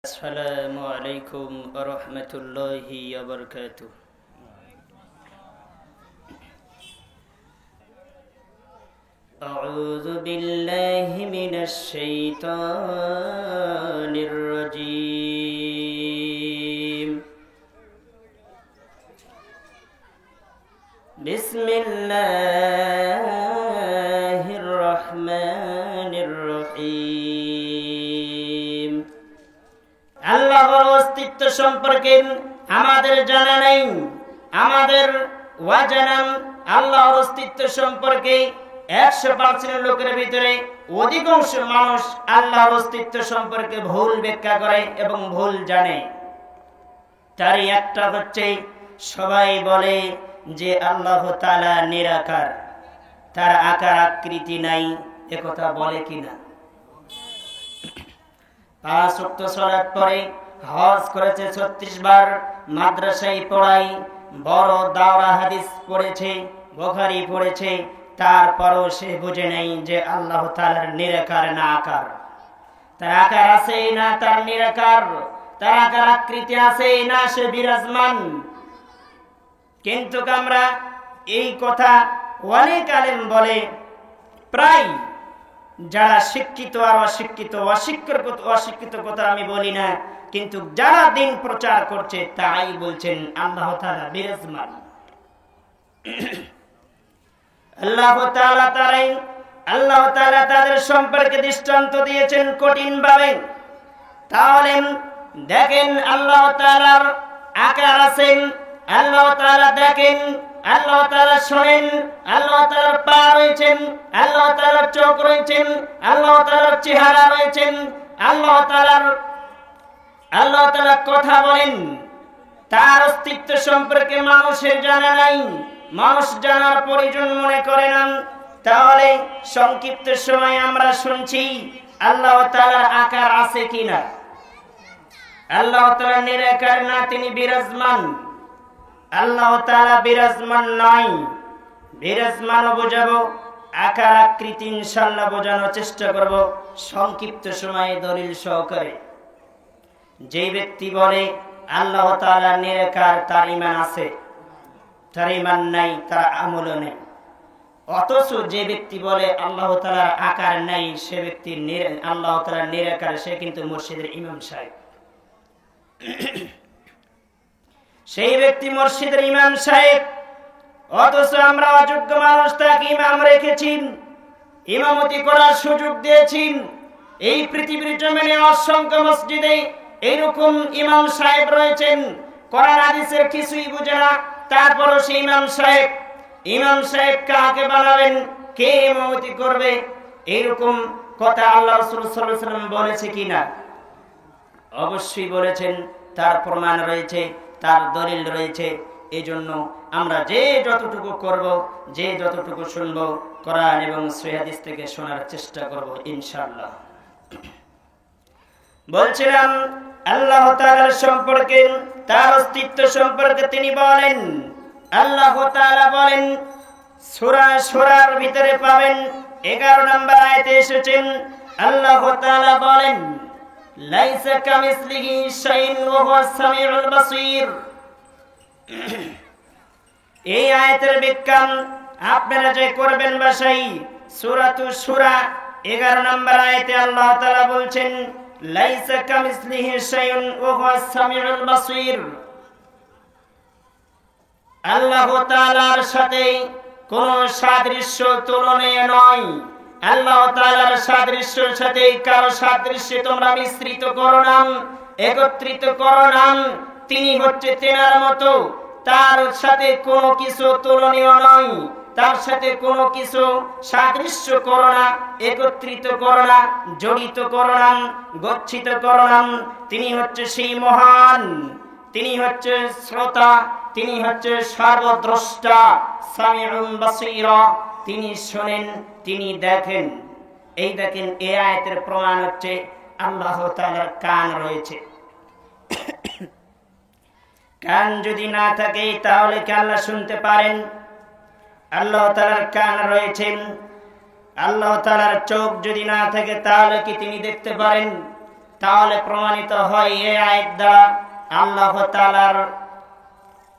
السلام عليكم ورحمة الله وبركاته. أعوذ بالله من الشيطان الرجيم. بسم الله الرحمن الرحيم. আল্লাহর অস্তিত্ব সম্পর্কে আমাদের জানা নেই, আমাদের ওয়াজানাম আল্লাহর অস্তিত্ব সম্পর্কে 100% লোকের ভিতরে অধিকাংশ মানুষ আল্লাহর অস্তিত্ব সম্পর্কে ভুল ব্যাখ্যা করে এবং ভুল জানে। তারই একটা হচ্ছে সবাই বলে যে আল্লাহ তাআলা নিরাকার, তার আকার আকৃতি নাই, একথা বলে কিনা? 5 ওয়াক্ত সালাত পড়ে, হজ করেছে 36 বার, মাদ্রাসায় পড়াই, বড় দাওরা হাদিস পড়েছে, বুখারী পড়েছে, তারপরও সে বুঝে নেই যে আল্লাহ তাআলার নিরাকার না আকার। তার আকার আছে না তার নিরাকার, তার আকার আকৃতি আছে না সে বিরাজমান। কিন্তু আমরা এই কথা অনেক আলেম বলে, প্রায় যারা শিক্ষিত আর অশিক্ষিত কথা আমি বলি না, কিন্তু যারা দিন প্রচার করছে তাই বলছেন আল্লাহ তাআলা বিরাজমান। আল্লাহ তাআলা তাদের সম্পর্কে দৃষ্টান্ত দিয়েছেন কঠিন ভাবে। তাহলে দেখেন আল্লাহ তাআলার আকার আছেন, আল্লাহ তাআলা দেখেন, আল্লাহ তাআলা শোনেন, আল্লাহ তাআলার পা রয়েছেন, আল্লাহ তাআলার চোখ রয়েছেন, আল্লাহ তাআলার চেহারা রয়েছেন, আল্লাহ তাআলা কথা বলেন। তার অস্তিত্ব সম্পর্কে মানুষের জানা নাই, মানুষ জানার প্রয়োজন মনে করে না। তাহলে সংক্ষিপ্ত সময় আমরা শুনছি আল্লাহ তাআলার আকার আছে কিনা? আল্লাহ তাআলা নিরাকার না, তিনি বিরাজমান। আল্লাহ তাআলা বিরাজমান নয়, বিরাজমান বোঝাবো, আকার আকৃতি ইনশাআল্লাহ বোঝানোর চেষ্টা করব সংক্ষিপ্ত সময়ে দলিল সহকারে। যে ব্যক্তি বলে আল্লাহ তাআলা নিরাকার, তার ঈমান আছে, তার ঈমান নাই, তার আমলও নেই। অথচ যে ব্যক্তি বলে আল্লাহ তাআলার আকার নাই, সে ব্যক্তি আল্লাহ তাআলা নিরাকার, সে কিন্তু মুর্শিদের ইমাম সাহেব। সেই ব্যক্তি মুর্শিদের ইমাম সাহেব, অথচ আমরা অযোগ্য মানুষ তাকে ইমাম রেখেছি, ইমামতি করার সুযোগ দিয়েছি। এই পৃথিবীর জমিনে অসংখ্য মসজিদে এইরকম ইমাম সাহেব রয়েছেন, কোরআন হাদিসের কিছুই বুঝে না, তারপরও সেই ইমাম সাহেব কাকে বানাবেন, কে ইমামতি করবে? এইরকম কথা আল্লাহ রাসূল সাল্লাল্লাহু আলাইহি ওয়াসাল্লাম বলেছে কিনা? অবশ্যই বলেছেন, তার প্রমাণ রয়েছে, তার দলিল রয়েছে। এই জন্য আমরা যে যতটুকু করব, যে যতটুকু শুনব, কোরআন এবং সহিহ হাদিস থেকে শোনার চেষ্টা করব ইনশাআল্লাহ। বলছিলাম আল্লাহ তাআলার সম্পর্কে, তার অস্তিত্ব সম্পর্কে তিনি বলেন। আল্লাহ তাআলা বলেন, সূরার ভিতরে পাবেন 11 নম্বর আয়াতে এসেছেন, আল্লাহ তাআলা বলেন লাইসা কামিসলিহি শাইউন ওয়া হুয়াস সামিউল বাসীর। এই আয়াতের ব্যাখ্যা আপনারা যে করবেন বাসায়, সূরাতুশ শূরা 11 নম্বর আয়াতে আল্লাহ তাআলা বলছেন লাইসা কামিসলিহি শাইউন ওয়া হুয়াস সামিউল বাসীর। আল্লাহ তাআলার সাথে কোনো সাদৃশ্য তুলনীয় নয়। আল্লাহ তাআলার সাদৃশ্যের সাথে কারো সাদৃশ্য তোমরা মিশ্রিত করো না, একত্রিত করো না। তিনি হচ্ছে তেনার মতো, তার সাথে কোনো কিছু তুলনীয় নয়, তার সাথে কোনো কিছু সাদৃশ্য করো না, একত্রিত করো না, জড়িত করো না, গচ্ছিত করো না। তিনি হচ্ছে সেই মহান, তিনি হচ্ছে শ্রোতা, তিনি হচ্ছে সর্বদ্রষ্টা, সামিউন বাসীরা, তিনি শোনেন, তিনি দেখেন। এই দেখেন, এই আয়াতের প্রমাণ হচ্ছে আল্লাহ তাআলার কান রয়েছে। কান যদি না থাকে তাহলে কি আল্লাহ শুনতে পারেন? আল্লাহ তাআলার কান রয়েছে। আল্লাহ তাআলার চোখ যদি না থাকে তাহলে কি তিনি দেখতে পারেন? তাহলে প্রমাণিত হয় এই আয়াত দ্বারা আল্লাহ তাআলার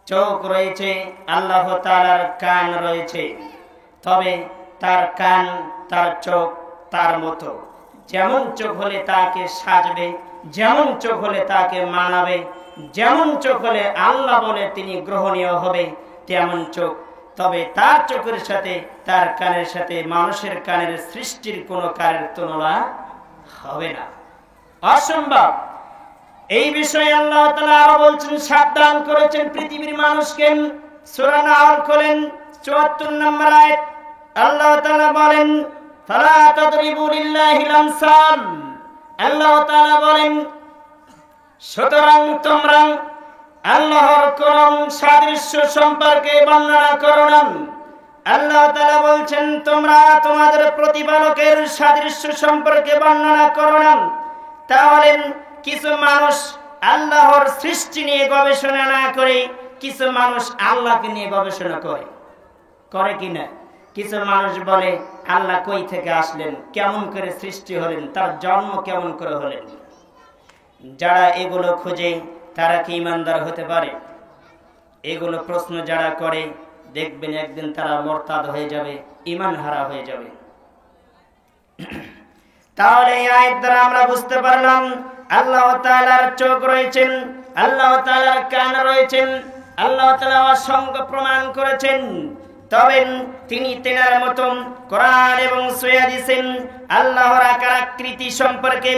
চোখ রয়েছে, আল্লাহ তাআলার কান রয়েছে। তবে তার কান, তার চোখ তার মতো, যেমন চোখ হলে তাকে সাজবে, যেমন চোখ হলে তাকে মানাবে, যেমন চোখ হলে আল্লাহ বলে তিনি গ্রহণীয় হবে তেমন চোখ। তবে তার চোখের সাথে তার কানের সাথে মানুষের কানের সৃষ্টির কোনো কারের তুলনা হবে না, অসম্ভব। এই বিষয়ে আল্লাহ তাআলা আরো বলছেন, সাবধান করেছেন পৃথিবীর মানুষকে। সূরা নাহল খোলেন ৭৪ নম্বর আয়াত, আল্লাহ তাআলা বলেন ফালা তাদরিবু লিল্লাহিল আমসাল। আল্লাহ তাআলা বলেন সুতরাং তোমরা আল্লাহর কোন সাদৃশ্য সম্পর্কে বর্ণনা করো না। আল্লাহ তাআলা বলছেন তোমরা তোমাদের প্রতিপালকের সাদৃশ্য সম্পর্কে বর্ণনা করো না। তাহলে কিছু মানুষ আল্লাহর সৃষ্টি নিয়ে গবেষণা না করে কিছু মানুষ আল্লাহকে নিয়ে গবেষণা করে কিনা? কিছু মানুষ বলে আল্লাহ কই থেকে আসলেন, কেমন করে সৃষ্টি হলেন, তার জন্ম কেমন করে হলেন। যারা এগুলো খোঁজে তারা কি ইমানদার হতে পারে? এগুলো প্রশ্ন যারা করে দেখবেন একদিন তারা মুরতাদ হয়ে যাবে, ঈমান হারা হয়ে যাবে। তাহলে এই আয়াত দ্বারা আমরা বুঝতে পারলাম আল্লাহ তাআলার চোখ রয়েছেন, আল্লাহ তাআলার কান রয়েছেন, আল্লাহ তাআলা অসংখ্য প্রমাণ করেছেন। তবে তিনি তেনার মতন কোরআন এবং সহিহ হাদিসে আল্লাহর আকার আকৃতি সম্পর্কে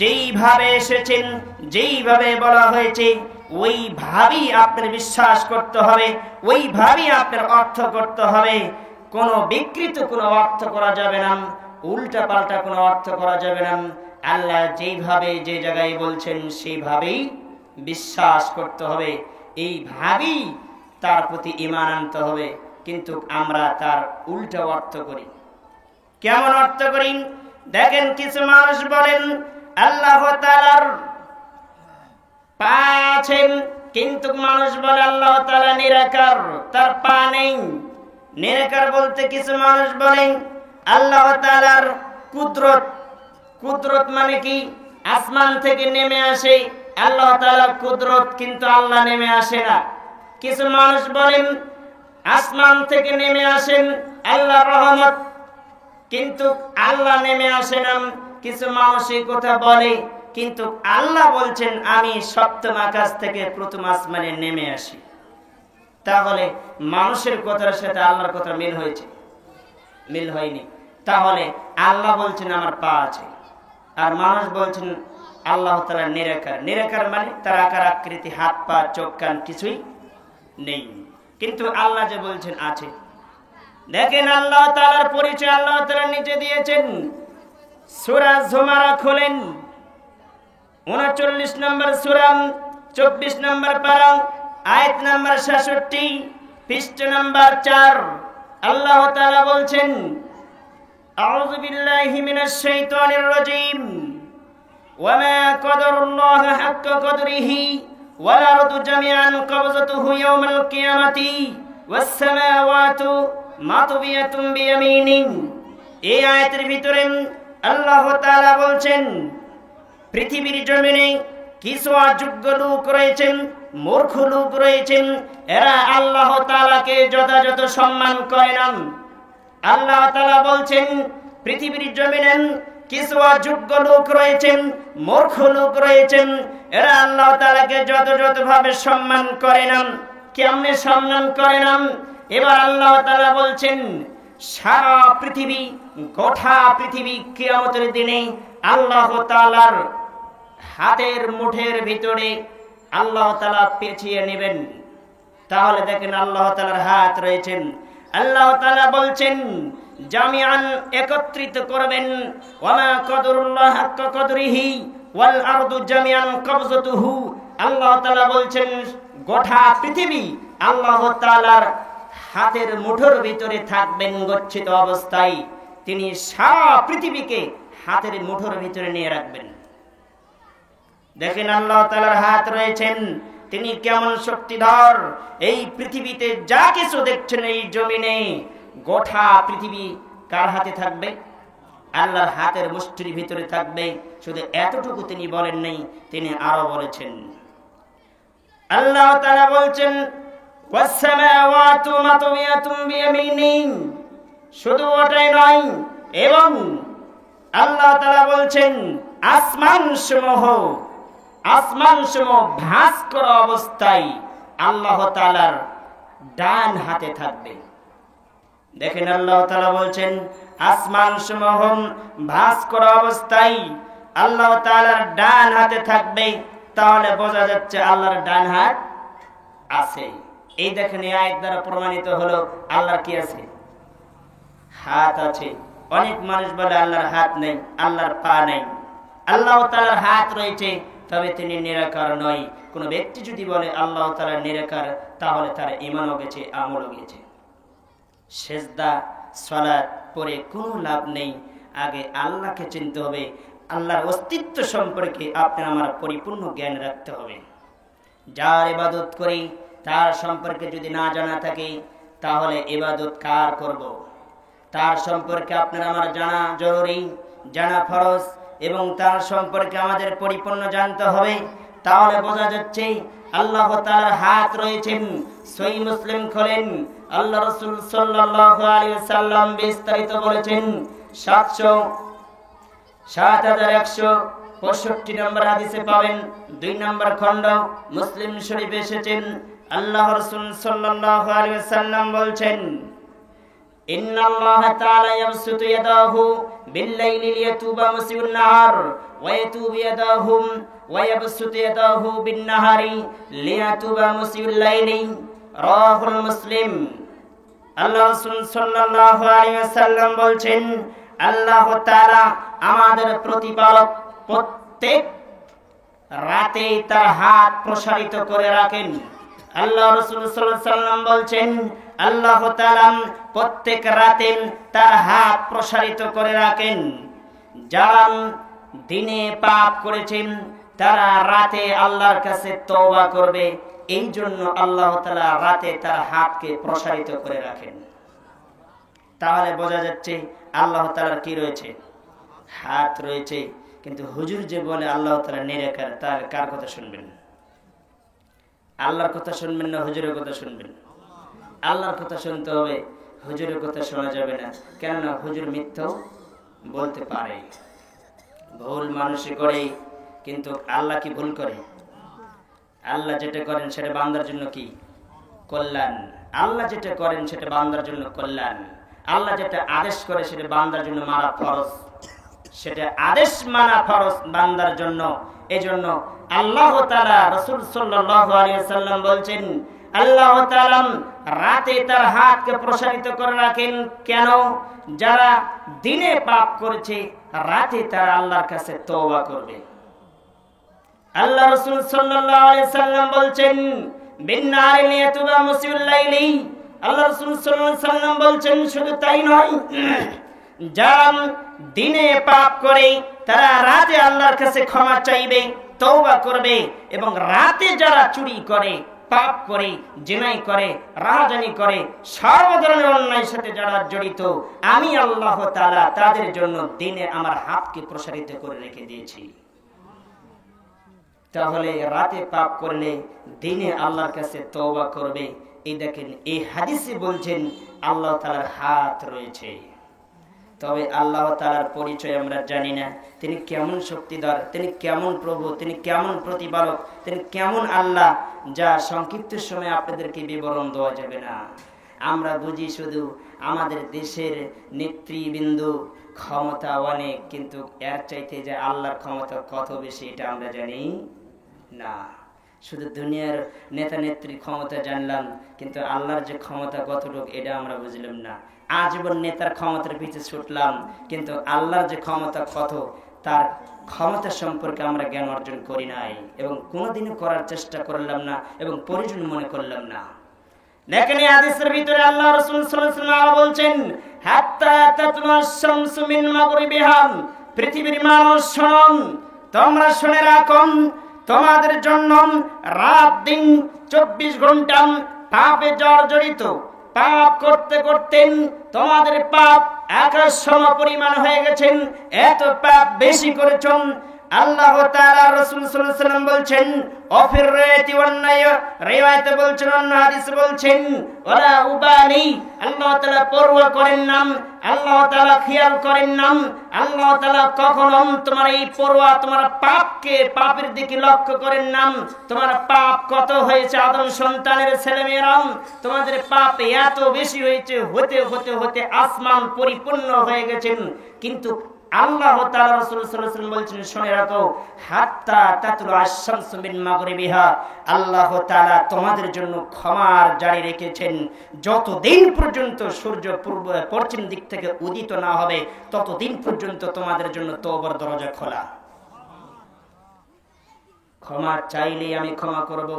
যেইভাবে এসেছেন, যেইভাবে বলা হয়েছে ওইভাবেই আপনার বিশ্বাস করতে হবে, ওইভাবেই আপনার অর্থ করতে হবে। কোনো বিকৃত কোনো অর্থ করা যাবে না, উল্টা পাল্টা কোনো অর্থ করা যাবে না। আল্লাহ যেইভাবে যে জায়গায় বলছেন সেইভাবেই বিশ্বাস করতে হবে, এইভাবেই তার প্রতি ঈমান আনতে হবে। কিন্তু আমরা তার উল্টা অর্থ করি। কেমন অর্থ করি? দেখেন, কিছু মানুষ বলেন আল্লাহ তাআলার পা আছে, কিন্তু মানুষ বলে আল্লাহ তাআলা নিরাকার, তার পা নেই। নিরাকার বলতে কিছু মানুষ বলেন আল্লাহ তাআলার কুদরত। কুদরত মানে কি? আসমান থেকে নেমে আসে আল্লাহ তাআলার কুদরত, কিন্তু আল্লাহ নেমে আসে না। কিছু মানুষ বলেন আসমান থেকে নেমে আসেন আল্লাহর রহমত, কিন্তু আল্লাহ নেমে আসেন না। কিছু মানুষ এই কথা বলে, কিন্তু আল্লাহ বলছেন আমি সপ্তম আকাশ থেকে প্রথম আসমানে নেমে আসি। তাহলে মানুষের কথার সাথে আল্লাহর কথা মিল হয়েছে? মিল হয়নি। তাহলে আল্লাহ বলছেন আমার পা আছে, আর মানুষ বলছেন আল্লাহ তাআলা নিরাকার। নিরাকার মানে তার আকার আকৃতি, হাত পা চোখ কান কিছুই নেই, কিন্তু আল্লাহ যে বলছেন আছে। দেখেন আল্লাহ তাআলার পরিচয় আল্লাহ তাআলা নিজে দিয়েছেন। সূরা জুমারা খোলেন ৩৯ নম্বর সূরা ২৪ নম্বর পারা আয়াত নম্বর ৬৬ পৃষ্ঠা নম্বর ৪। আল্লাহ তাআলা বলছেন আউযু বিল্লাহি মিনাশ শাইতানির রাজীম ওয়া মা কদারুল্লাহ হাক্কা কদরিহি ওয়াল আরদু জামিআন কবযাতুহু ইয়াওমাল কিয়ামাতি ওয়াস সামাওয়াতু মাতবিয়াতুন বিয়ামিনি। এই আয়াতের ভিতরে আল্লাহ তাআলা বলছেন পৃথিবীর জমিনে কিছু অযোগ্য লোক রয়েছেন, মূর্খ লোক রয়েছেন, এরা আল্লাহ তাআলাকে যথাযথ সম্মান করে না। আল্লাহ তাআলা বলছেন পৃথিবীর জমিনে কিছু অযোগ্য লোক রয়েছেন, মূর্খ লোক রয়েছেন, এরা আল্লাহ তাআলাকে যথাযথভাবে সম্মান করে না। কেমনে সম্মান করে না? এবার আল্লাহ তাআলা বলছেন সারা পৃথিবী, গোটা পৃথিবী কিয়ামতের দিনে আল্লাহ তাআলার হাতের মুঠের ভিতরে আল্লাহ তাআলা পেঁচিয়ে নেবেন। তাহলে দেখেন আল্লাহ তাআলার হাত রয়েছেন। আল্লাহ তাআলা বলছেন জামিআন একত্রিত করবেন, ওয়া মা কদরুল্লাহ হাক্কা কদরিহি ওয়াল আরদু জামিআন কবযাতুহু। আল্লাহ তাআলা বলছেন গোটা পৃথিবী আল্লাহ তাআলার হাতের মুঠোর ভিতরে থাকবেন গচ্ছিত অবস্থায়। তিনি সারা পৃথিবীকে হাতের মুঠোর ভিতরে নিয়ে রাখবেন। দেখেন আল্লাহ তাআলার হাত রয়েছেন, তিনি কেমন শক্তিধর। এই পৃথিবীতে যা কিছু দেখছেন এই জমিনে, গোটা পৃথিবী কার হাতে থাকবে? আল্লাহর হাতের মুষ্টির ভিতরে থাকবে। শুধু এতটুকু তিনি বলেন নাই, তিনি আরো বলেছেন, আল্লাহ তাআলা বলছেন ওয়াস-সামাওয়াতু মাতওয়াতুম বিয়ামিনি, শুধু ওটাই নয়, এবং আল্লাহ তাআলা বলছেন আসমান সমূহ ভাঁজ করা অবস্থায় আল্লাহ তাআলার ডান হাতে থাকবে। দেখেন আল্লাহ তাআলা বলছেন আসমান সমূহ ভাঁজ করা অবস্থায় আল্লাহ তাআলার ডান হাতে থাকবে, তাহলে বোঝা যাচ্ছে আল্লাহর ডান হাত আছে। এই দেখেন এই আয়াত দ্বারা প্রমাণিত হলো আল্লাহর কি আছে? হাত আছে। অনেক মানুষ বলে আল্লাহর হাত নেই, আল্লাহর পা নেই। আল্লাহ তাআলার হাত রয়েছে, তবে তিনি নিরাকার নয়। কোন ব্যক্তি যদি বলে আল্লাহ তাআলা নিরাকার, তাহলে তার ঈমানও গেছে, আমলও গেছে। সেজদা সালাত পড়ে কোনো লাভ নেই। আগে আল্লাহকে চিনতে হবে, আল্লাহর অস্তিত্ব সম্পর্কে আপনার আমার পরিপূর্ণ জ্ঞান রাখতে হবে। যার ইবাদত করি তার সম্পর্কে যদি না জানা থাকে, তাহলে ইবাদত কার করব? তার সম্পর্কে আপনার আমার জানা জরুরি, জানা ফরজ, এবং তার সম্পর্কে আমাদের পরিপূর্ণ জানতে হবে। তাহলে বোঝা যাচ্ছে আল্লাহ তাআলার হাত রয়েছেন। সহিহ মুসলিম খোলেন, আল্লাহ রাসূল সাল্লাল্লাহু আলাইহি ওয়াসাল্লাম বিস্তারিত বলেছেন। 7165 নম্বর হাদিসে পাবেন, 2 নম্বর খণ্ড, মুসলিম শরীফে এসেছেন। আল্লাহ রাসূল সাল্লাল্লাহু আলাইহি ওয়াসাল্লাম বলছেন, ইন্নাল্লাহা তাআলা ইয়াবসুতু ইয়াদাহু বিল-লাইলি লিয়াতুবা মুসিউন নাহার ওয়া ইয়াতুবু ইয়াদাহুম ওয়া ইয়াবসুতু ইয়াদাহু বিন-নাহারি লিয়াতুবা মুসিউল লাইলি, রাওয়াহুল মুসলিম। আল্লাহ রাসূল সাল্লাল্লাহু আলাইহি ওয়াসাল্লাম বলছেন, আল্লাহ তাআলা আমাদের প্রতিপালক প্রত্যেক রাতে তার হাত প্রসারিত করে রাখেন। আল্লাহ রাসূল সাল্লাল্লাহু আলাইহি ওয়াসাল্লাম বলছেন, আল্লাহ তাআলা প্রত্যেক রাতে তার হাত প্রসারিত করে রাখেন। যারা দিনে পাপ করেছেন তারা রাতে আল্লাহর কাছে তওবা করবে, এই জন্য আল্লাহ তাআলা রাতে তার হাতকে প্রসারিত করে রাখেন। তাহলে বোঝা যাচ্ছে আল্লাহ তাআলার কি রয়েছে? হাত রয়েছে। কিন্তু হুজুর যে বলে আল্লাহ তাআলা নিরাকার, তার কার কথা শুনবেন? আল্লাহর কথা শুনবেন না হুজুরের কথা শুনবেন? আল্লাহর কথা শুনতে হবে, হুজুরের কথা শোনা যাবে না। কেননা হুজুর মিথ্যা বলতে পারে, ভুল মানুষই করে, কিন্তু আল্লাহ কি ভুল করে? আল্লাহ যেটা করেন সেটা বান্দার জন্য কি কল্যাণ। আল্লাহ যেটা করেন সেটা বান্দার জন্য কল্যাণ। আল্লাহ যেটা আদেশ করে সেটা বান্দার জন্য মানা ফরজ, সেটা আদেশ মানা ফরজ বান্দার জন্য। এজন্য আল্লাহ তাআলা, রাসূল সাল্লাল্লাহু আলাইহি ওয়াসাল্লাম বলছেন, আল্লাহ তাআলা রাতে তার হাতকে প্রসারিত করে রাখেন। কেন? যারা দিনে পাপ করেছে রাতে তারা আল্লাহর কাছে তওবা করবে। আল্লাহ রাসূল সাল্লাল্লাহু আলাইহি ওয়াসাল্লাম বলছেন, বিন-নাহারি লিয়াতুবা মুসিউল লাইলি। আল্লাহ রাসূল সাল্লাল্লাহু আলাইহি ওয়াসাল্লাম বলছেন, শুধু তাই নয়, যারা দিনে পাপ করে তারা রাতে আল্লাহর কাছে ক্ষমা চাইবে, তওবা করবে। এবং রাতে যারা চুরি করে, পাপ করে, জিনাই করে, রাহাজানি করে, সর্ব ধরনের অন্যায়ের সাথে যারা জড়িত, আমি আল্লাহ তাআলা তাদের জন্য দিনে আমার হাতকে প্রসারিত করে রেখে দিয়েছি। তাহলে রাতে পাপ করলে দিনে আল্লাহর কাছে তওবা করবে। এই দেখেন, এই হাদিসে বলছেন আল্লাহ তাআলার হাত রয়েছে। তবে আল্লাহ তাআলার পরিচয় আমরা জানি না। তিনি কেমন শক্তিধর, তিনি কেমন প্রভু, তিনি কেমন প্রতিপালক, তিনি কেমন আল্লাহ, যা সংক্ষিপ্ত সময়ে আপনাদেরকে বিবরণ দেওয়া যাবে না। আমরা বুঝি শুধু আমাদের দেশের নেতৃবৃন্দু ক্ষমতা অনেক, কিন্তু এর চাইতে যে আল্লাহর ক্ষমতা কত বেশি এটা আমরা জানি না। শুধু দুনিয়ার নেতা নেত্রী ক্ষমতা জানলাম, কিন্তু আল্লাহর যে ক্ষমতা কতটুকু এটা আমরা বুঝলাম না। আজীবন নেতার ক্ষমতার পিছনে ছুটলাম, কিন্তু আল্লাহর যে ক্ষমতা কত, তার ক্ষমতা সম্পর্কে আমরা জ্ঞান অর্জন করি নাই, এবং কোনোদিনও করার চেষ্টা করলাম না, এবং প্রয়োজন মনে করলাম না। দেখেন, এই হাদিসের ভিতরে আল্লাহ রাসূল সাল্লাল্লাহু আলাইহি ওয়াসাল্লাম বলছেন, হাত্তা তাতলুস শামসু মিন মাগরিবিহা। পৃথিবীর মানুষ শুনুন, তোমরা শুনে রাখো, তোমাদের জন্য রাত দিন 24 ঘন্টা পাপে জর্জরিত। পাপ করতে করতে তোমাদের পাপ আকাশ সম পরিমাণ হয়ে গেছেন, এত পাপ বেশি করেছেন। আল্লাহ তাআলা রাসূল সাল্লাল্লাহু আলাইহি ওয়াসাল্লাম বলছেন, অফির রায়াতি ওয়ান্নায়, রিওয়ায়াতে বলছেন, অন্য হাদিসে বলছেন, ওয়ালা উবালি, আল্লাহ তাআলা পরোয়া করেন না, আল্লাহ তাআলা খেয়াল করেন না, আল্লাহ তাআলা কখনো তোমার এই পরোয়া, তোমার পাপের দিকে লক্ষ্য করেন না। তোমার পাপ কত হয়েছে আদম সন্তানের ছেলেমেয়েরা, তোমাদের পাপ এত বেশি হয়েছে, হতে হতে হতে আসমান পরিপূর্ণ হয়ে গেছেন, কিন্তু আল্লাহ তাআলা রাসূল সাল্লাল্লাহু আলাইহি ওয়াসাল্লাম বলছেন, শুনে রাখো, হাত্তা তাতলু আশ-শামসু মিন মাগরিবিহা, আল্লাহ তাআলা তোমাদের জন্য ক্ষমার জারি রেখেছেন যতদিন পর্যন্ত সূর্য পশ্চিম দিক থেকে উদিত না হবে, ততদিন পর্যন্ত তোমাদের জন্য তওবার দরজা খোলা। ক্ষমা চাইলে আমি ক্ষমা করব।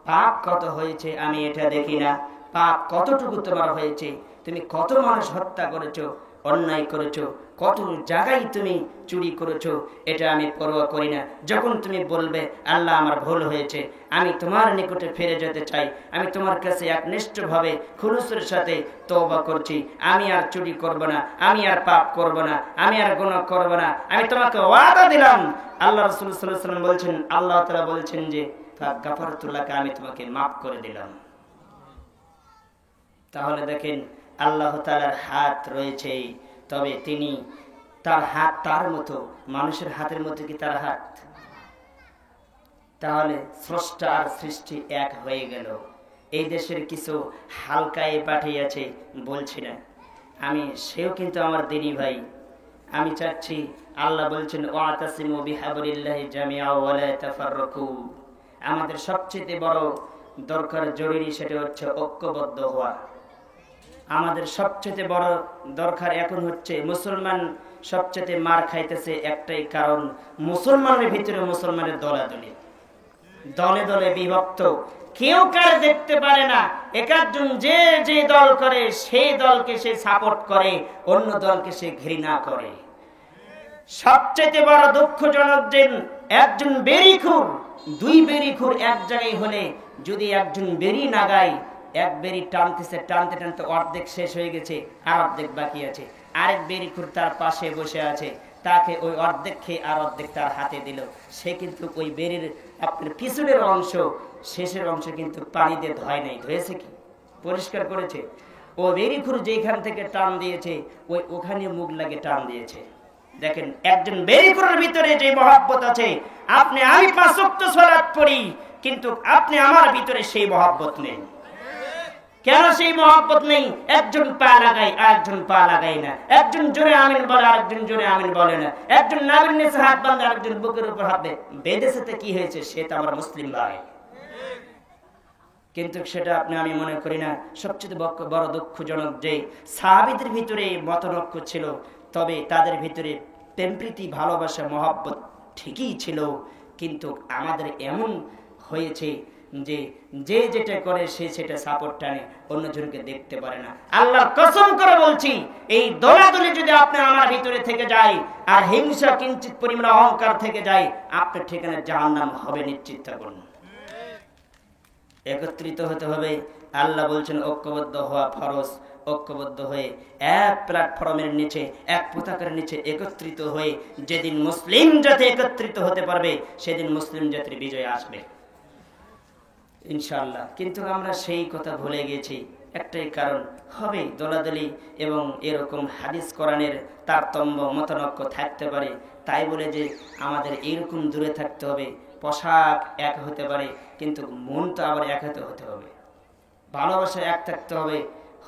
পাপ কত হয়েছে আমি এটা দেখি না, পাপ কতটুকু তোমার হয়েছে, তুমি কত মানুষ হত্যা করেছো, অন্যায় করেছো, কত জায়গায় তুমি চুরি করেছো, এটা আমি পরোয়া করি না। যখন তুমি বলবে আল্লাহ আমার ভুল হয়েছে, আমি তোমার নিকটে ফিরে যেতে চাই, আমি তোমার কাছে একনিষ্ঠভাবে খুলুসের সাথে তওবা করছি, আমি আর চুরি করব না, আমি আর পাপ করব না, আমি আর গুনাহ করব না, আমি তোমাকে ওয়াদা দিলাম। আল্লাহ রাসূল সাল্লাল্লাহু আলাইহি ওয়াসাল্লাম বলছেন, আল্লাহ তাআলা বলছেন যে ফাগাফারতু লাকা, আমি তোমাকে maaf করে দিলাম। তাহলে দেখেন, আল্লাহ তাআলার হাত রয়েছে, তবে তিনি, তার হাত তার মতো, মানুষের হাতের মতো কি তার হাত? তাহলে স্রষ্টা আর সৃষ্টি এক হয়ে গেল। এই দেশের কিছু হালকায় পাঠিয়েছে বলছি না আমি, সেও কিন্তু আমার দিনী ভাই। আমি চাচ্ছি, আল্লাহ বলছেন, ওয়াতাসিমু বিহাবলিল্লাহি জামিআ ওয়া লা তাফাররাকু, আমাদের সবচেয়ে বড় দরকার, জরুরি, সেটা হচ্ছে ঐক্যবদ্ধ হওয়া। আমাদের সবচেয়ে বড় দরকার এখন হচ্ছে, মুসলমান সবচেয়ে মার খাইতেছে একটাই কারণ, মুসলমানের ভিতরে মুসলমানের দলাদলি, দলে দলে বিভক্ত, কেউ কার দেখতে পারে না। একজন যে যে দল করে সেই দলকে সে সাপোর্ট করে, অন্য দলকে সে ঘৃণা করে। সবচেয়ে বড় দুঃখজনক যে একজন বেরিখুর, দুই বেরিখুর এক জায়গায় হলে যদি একজন বেরি না গায়, এক বেরি টানতেছে, টানতে টানতে অর্ধেক শেষ হয়ে গেছে, আর অর্ধেক বাকি আছে, আরেক বেরিখুর তার পাশে বসে আছে, তাকে ওই অর্ধেক খেয়ে আর অর্ধেক তার হাতে দিল, সে কিন্তু ওই বেরির আপনার পিছনের অংশ, শেষের অংশ কিন্তু পানি দিয়ে ধোয় নাই, ধুয়েছে কি? পরিষ্কার করেছে। ও বেরিখুর যেখান থেকে টান দিয়েছে, ওখানে মুখ লাগে টান দিয়েছে। দেখেন, একজন বেরিখুরের ভিতরে যে মহব্বত আছে, আপনি আমি 5 ওয়াক্ত সালাত পড়ি, কিন্তু আপনি আমার ভিতরে সেই মহব্বত নেই। কেন সেই মহব্বত নেই? একজন পা লাগাই, আরেকজন পা লাগাই না, একজন জোরে আমিন বলে, আরেকজন জোরে আমিন বলে না, একজন নাভির নিচে হাত বাঁধে, আরেকজন বুকের উপর হাত বেঁধেছে, কি হয়েছে? সে তো আমার মুসলিম ভাই। কিন্তু সেটা আপনি আমি মনে করি না। সবচেয়ে বড় দুঃখজনক যে সাহাবীদের ভিতরে মতনৈক্য ছিল, তবে তাদের ভিতরে প্রেম প্রীতি, ভালোবাসা, মহব্বত ঠিকই ছিল, কিন্তু আমাদের এমন হয়েছে যে যে যেটা করে সে সেটা সাপোর্ট টানে, অন্যজনকে দেখতে পারে না। আল্লাহর কসম করে বলছি, এই দলাদলি যদি আপনি আমার ভিতরে থেকে যায়, আর হিংসা, কিঞ্চিত পরিমাণ অহংকার থেকে যায়, আপনার ঠিকানা জাহান্নাম হবে, নিশ্চিত থাকুন। একত্রিত হতে হবে। আল্লাহ বলছেন ঐক্যবদ্ধ হওয়া ফরজ। ঐক্যবদ্ধ হয়ে এক প্ল্যাটফর্মের নিচে, এক পতাকার নিচে একত্রিত হয়ে যেদিন মুসলিম জাতি একত্রিত হতে পারবে, সেদিন মুসলিম জাতির বিজয় আসবে ইনশাআল্লাহ। কিন্তু আমরা সেই কথা ভুলে গেছি, একটাই কারণ, হবে দলাদলি এবং এরকম হাদিস কোরআনের তারতম্য, মতনৈক্য থাকতে পারে, তাই বলে যে আমাদের এরকম দূরে থাকতে হবে। পোশাক এক হতে পারে, কিন্তু মন তো আবার এক হতে হবে, ভালোবাসা এক থাকতে হবে।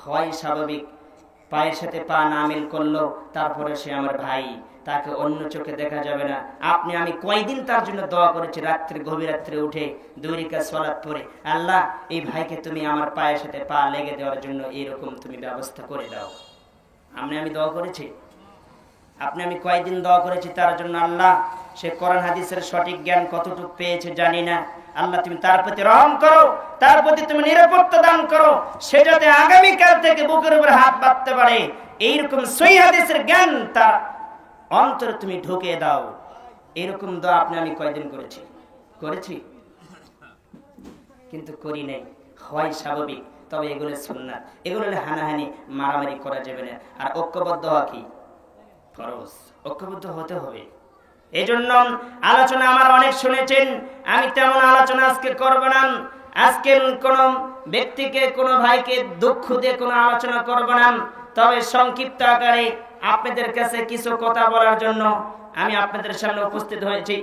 হয় স্বাভাবিক, পায়ের সাথে পা না মিল করলো, তারপরে সে আমার ভাই, তাকে অন্য চোখে দেখা যাবে না। আপনি আমি কয়দিন তার জন্য দোয়া করেছি, রাত্রে, গভীর রাত্রে উঠে 2 রাকাত সালাত পড়ে, আল্লাহ এই ভাইকে তুমি আমার পায়ের সাথে পা লেগে দেওয়ার জন্য এরকম তুমি ব্যবস্থা করে দাও। আমি দোয়া করেছি, আপনি আমি কয়দিন দোয়া করেছি তার জন্য। আল্লাহ সে কোরআন হাদিসের সঠিক জ্ঞান কতটুকু পেয়েছে জানি না, আল্লাহ তুমি তার প্রতি রহম করো, তার প্রতি তুমি নিরাপত্তা দান করো, সে যাতে আগামীকাল থেকে বুকের উপর হাত বাঁধতে পারে, এইরকম সহিহ হাদিসের জ্ঞান তার অন্তরে তুমি ঢুকিয়ে দাও। এরকম দোয়া আপনি আমি কয়দিন করেছি, কিন্তু করি নাই। হয় স্বাভাবিক, তবে এগুলো সুন্নাত, এগুলো হানাহানি মারামারি করা যাবে না। আর ঐক্যবদ্ধ হওয়া কি ফরজ, ঐক্যবদ্ধ হতে হবে। এই জন্য আলোচনা আমার অনেক শুনেছেন, আমি তেমন আলোচনা আজকে করব না। আজকে কোনো ব্যক্তিকে, কোনো ভাইকে দুঃখ দিয়ে কোনো আলোচনা করব না। তবে সংক্ষিপ্ত আকারে আপনাদের কাছে কিছু কথা বলার জন্য আমি আপনাদের সামনে উপস্থিত হয়েছি।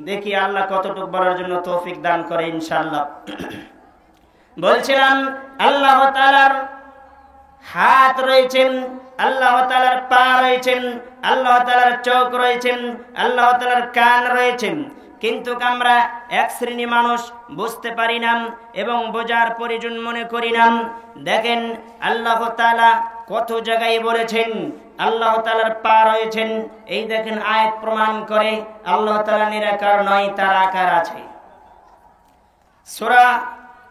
দেখি আল্লাহ কতটুকু বলার জন্য তৌফিক দান করে ইনশাআল্লাহ। বলছিলাম আল্লাহ তাআলার হাত রয়েছেন, আল্লাহ তাআলার পা রয়েছেন, আল্লাহ তাআলার চোখ রয়েছেন, আল্লাহ তাআলার কান রয়েছেন, কিন্তু আমরা এক শ্রেণী মানুষ বুঝতে পারি না এবং বোঝার প্রয়োজন মনে করি না। দেখেন আল্লাহ তাআলা কত জায়গায় বলেছেন আল্লাহ তাআলার পা রয়েছেন। এই দেখেন আয়াত প্রমাণ করে আল্লাহ তাআলা নিরাকার নয়, তার আকার আছে। সূরা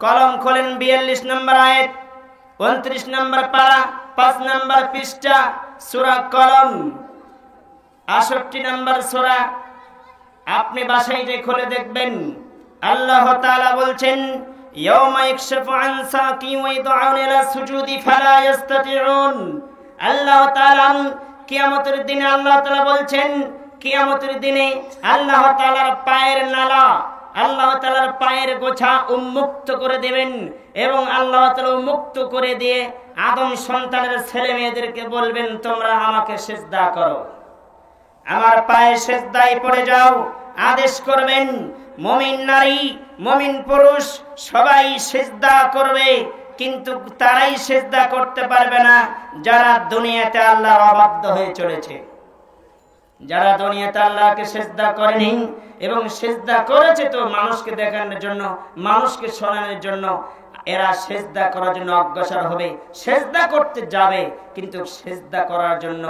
কলম খোলেন 42 নম্বর আয়াত, 29 নম্বর পারা, 5 নম্বর পৃষ্ঠা, সূরা কলম 68 নম্বর সূরা। আপনি বাসায় যে খুলে দেখবেন আল্লাহ তাআলা বলছেন ইয়াউমা ইয়াকশাফু আন সাকি ওয়া ইয়াদউনা ইলা সুজুদি ফালা ইস্তাতিউন। আল্লাহ তাআলা কিয়ামতের দিনে আল্লাহ তাআলা বলছেন, কিয়ামতের দিনে আল্লাহ তাআলার পায়ের নালা, আল্লাহ তাআলার পায়ের গোছা উন্মুক্ত করে দেবেন এবং আল্লাহ তাআলা মুক্ত করে দিয়ে আদম সন্তানের ছেলে মেয়েদেরকে বলবেন তোমরা আমাকে সিজদা করো, আমার পায়ে সিজদায় পড়ে যাও, আদেশ করবেন। মুমিন নারী, মুমিন পুরুষ সবাই সিজদা করবে, কিন্তু তারাই সিজদা করতে পারবে না যারা দুনিয়াতে আল্লাহর অবাধ্য হয়ে চলেছে, যারা দুনিয়াতে আল্লাহকে সিজদা করেনি এবং সিজদা করেছে তো মানুষকে দেখানোর জন্য, মানুষকে শোনানোর জন্য। এরা সিজদা করার জন্য অগ্রসর হবে, সিজদা করতে যাবে, কিন্তু সিজদা করার জন্য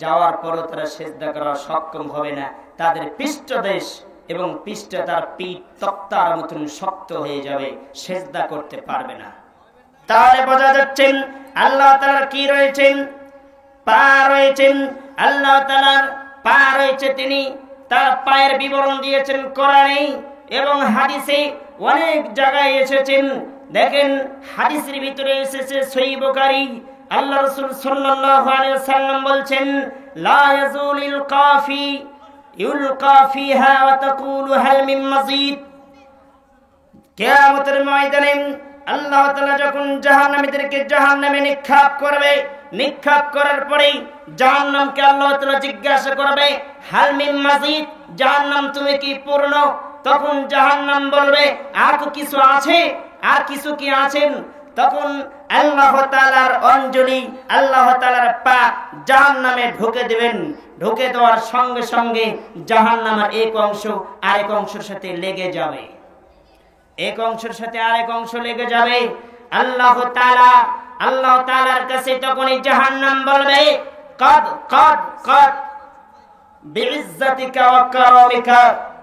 যাওয়ার পরও তারা সিজদা করা সক্ষম হবে না। তাদের পৃষ্ঠদেশ এবং পৃষ্ঠ, তার পিঠ তক্তার মতন শক্ত হয়ে যাবে, সিজদা করতে পারবে না। তাহলে বোঝা যাচ্ছে আল্লাহ তাআলার কি রয়েছেন, পা রয়েছেন। আল্লাহ তাআলার পা রয়েছে, তিনি তার পায়ের বিবরণ দিয়েছেন কোরআনে এবং হাদিসে অনেক জায়গায় এসেছেন। দেখেন হাদিসের ভিতরে এসেছে সহিহ বুখারী, আল্লাহ রাসূল সাল্লাল্লাহু আলাইহি ওয়াসাল্লাম বলছেন লা ইয়াজুলুল কাফি ইউলকা ফিহা ওয়া তাকুলু হাল মিন মাজিদ। কিয়ামতের ময়দানে আল্লাহ তাআলা যখন জাহান্নামীদেরকে জাহান্নামে নিক্ষেপ করবে, নিক্ষেপ করার পরে জাহান্নামকে আল্লাহ তাআলা জিজ্ঞাসা করবে হাল মিন মাজিদ, জাহান্নাম তুমি কি পূর্ণ? তখন জাহান্নাম বলবে আর তো কিছু আছে, আর কিছু কি আছেন? তখন আল্লাহ তাআলার অঞ্জলি, আল্লাহ তাআলার পা জাহান্নামে ঢুকে দিবেন। ঢুকে দেওয়ার সঙ্গে সঙ্গে জাহান্নামের এক অংশ আরেক অংশের সাথে লেগে যাবে, এক অংশের সাথে আরেক অংশ লেগে যাবে। আল্লাহ তাআলার কাছে তখন এই জাহান্নাম বলবে কদ কদ কদ বিইজ্জাতিকা ওয়া কারামিকা,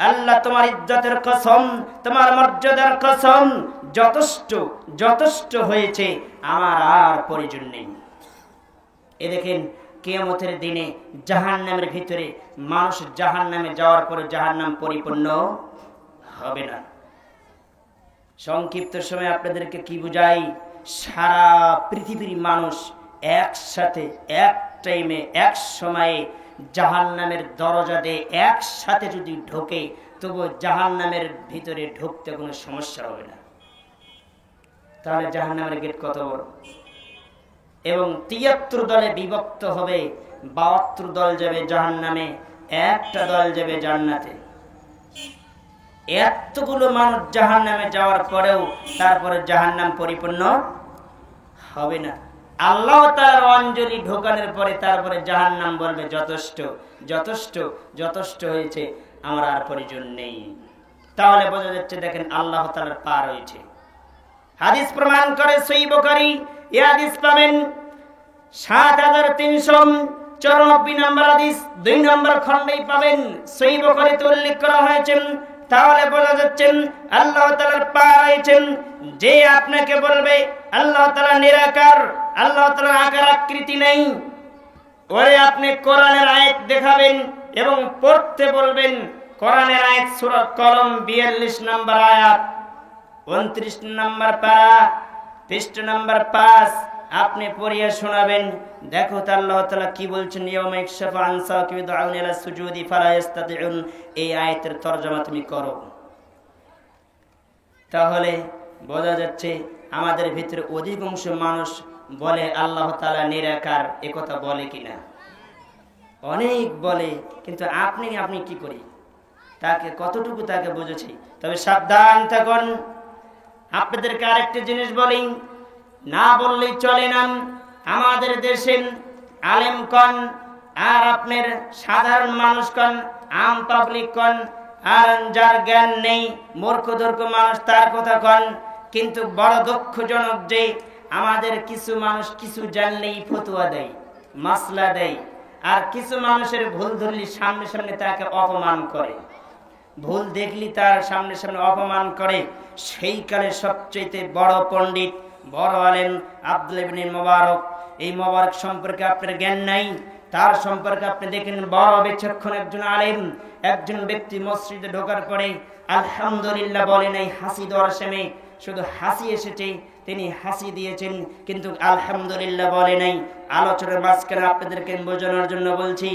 আল্লাহ তোমার ইজ্জতের কসম, তোমার মর্যাদার কসম, যথেষ্ট যথেষ্ট হয়েছে, আমার আর প্রয়োজন নেই। এ দেখেন কিয়ামতের দিনে জাহান্নামের ভিতরে মানুষ জাহান্নামে যাওয়ার পরে জাহান্নাম পরিপূর্ণ হবে না। সংক্ষিপ্ত সময় আপনাদেরকে কি বুঝাই, সারা পৃথিবীর মানুষ একসাথে এক টাইমে এক সময়ে জাহান্নামের দরজা দিয়ে একসাথে যদি ঢোকে, তবু জাহান্নামের ভিতরে ঢুকতে কোনো সমস্যা হবে না। তাহলে জাহান্নামের গেট কত বড়! এবং ৭৩ দলে বিভক্ত হবে, ৭২ দল যাবে জাহান্নামে, একটা দল যাবে জান্নাতে। এতগুলো মানুষ জাহান্নামে যাওয়ার পরেও তারপরে জাহান্নাম পরিপূর্ণ হবে না। আল্লাহ তাআলার অঞ্জলি ঢোকানোর পরে তারপরে জাহান্নাম বলবে যথেষ্ট যথেষ্ট যথেষ্ট হয়েছে, আমার আর প্রয়োজন নেই। তাহলে বোঝা যাচ্ছে দেখেন আল্লাহ তাআলার পা রয়েছে। হাদিস প্রমাণ করে সহিহ বুখারী, এই হাদিস পাবেন ৭৩৯৪ নম্বর হাদিস, ২ নম্বর খণ্ডেই পাবেন, সহিহ বুখারীতে উল্লেখ করা হয়েছে। তাহলে বোঝা যাচ্ছে আল্লাহ তাআলার পা রয়েছেন। যে আপনাকে বলবে আল্লাহ তাআলা নিরাকার, আল্লাহ তাআলার আকার আকৃতি নেই, ওরে আপনি কোরআনের আয়াত দেখাবেন এবং পড়তে বলবেন। কোরআনের আয়াত সূরা কলম ৪২ নম্বর আয়াত, ২৯ নম্বর পারা, পৃষ্ঠা নাম্বার 5 আপনি পড়িয়ে শোনাবেন। দেখো তা আল্লাহ তাআলা কি বলছেন, ইয়াউমা ইয়াকশাফু আন সাওয়াকি ওয়াদউনা ইলা সুজুদি ফালা ইস্তাতিউন। এই আয়াতের তরজমা তুমি করো। তাহলে বোঝা যাচ্ছে আমাদের ভিতরে অধিকাংশ মানুষ বলে আল্লাহ তাআলা নিরাকার, এ কথা বলে কিনা? অনেক বলে, কিন্তু আপনি কি করি, তাকে কতটুকু তাকে বুঝেছি। তবে সাবধান থাকুন। আপনাদেরকে আরেকটা জিনিস বলি, না বললেই চলে না। আমাদের দেশের আলেম কন আর আপনার সাধারণ মানুষ কন, আম পাবলিক কন, আর যার জ্ঞান নেই মূর্খ ধূর্খ মানুষ তার কথা কন, কিন্তু বড় দুঃখজনক যে আমাদের কিছু মানুষ কিছু জানলেই ফতোয়া দেয়, মাসলা দেয়, আর কিছু মানুষের ভুল ধরলে সামনে সামনে তাকে অপমান করে, ভুল দেখলি তার সামনে সামনে অপমান করে। সেই কালে সবচেয়ে বড় পণ্ডিত, বড় আলেম আব্দুল্লাহ ইবনে মুবারক। এই মুবারক সম্পর্কে আপনার জ্ঞান নাই, তার সম্পর্কে আপনি দেখেন বড় বিচক্ষণ একজন আলেম। একজন ব্যক্তি মসজিদে ঢোকার পরে আলহামদুলিল্লাহ বলে নাই, হাসি দেওয়ার সময় শুধু হাসি এসেছে, তিনি হাসি দিয়েছেন কিন্তু আলহামদুলিল্লাহ বলে নাই। আলোচনার মাঝখানে আপনাদেরকে বোঝানোর জন্য বলছি,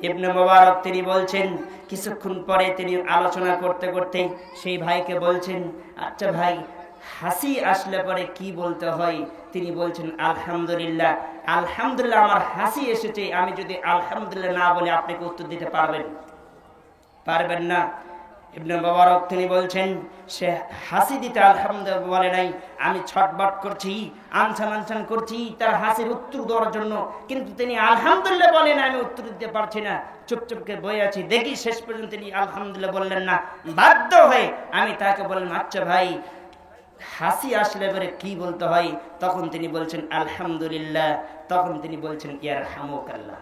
ইবনে মুবারক তিনি বলছেন, কিছুক্ষণ পরে তিনি আলোচনা করতে করতে সেই ভাইকে বলছেন, আচ্ছা ভাই, হাসি আসলে পরে কি বলতে হয়? তিনি বলছেন আলহামদুলিল্লাহ। আলহামদুলিল্লাহ আমার হাসি এসেছে, আমি যদি আলহামদুলিল্লাহ না বলে আপনাকে উত্তর দিতে পারবেন না। ইবনে মুবারক তিনি বলছেন, সে হাসি দিতে আলহামদুলিল্লাহ বলে নাই, আমি ছটবট করছি, আনসান করছি তার হাসির উত্তর দেওয়ার জন্য, কিন্তু তিনি আলহামদুলিল্লাহ বলেন আমি উত্তর দিতে পারছি না, চুপচুপকে বয়ে আছি। দেখি শেষ পর্যন্ত তিনি আলহামদুলিল্লাহ বললেন না। বাধ্য হয়ে আমি তাকে বললাম, আচ্ছা ভাই, হাসি আসলে পরে কি বলতে হয়? তখন তিনি বলছেন আলহামদুলিল্লাহ। তখন তিনি বলছেন ইয়ারহামুকাল্লাহ।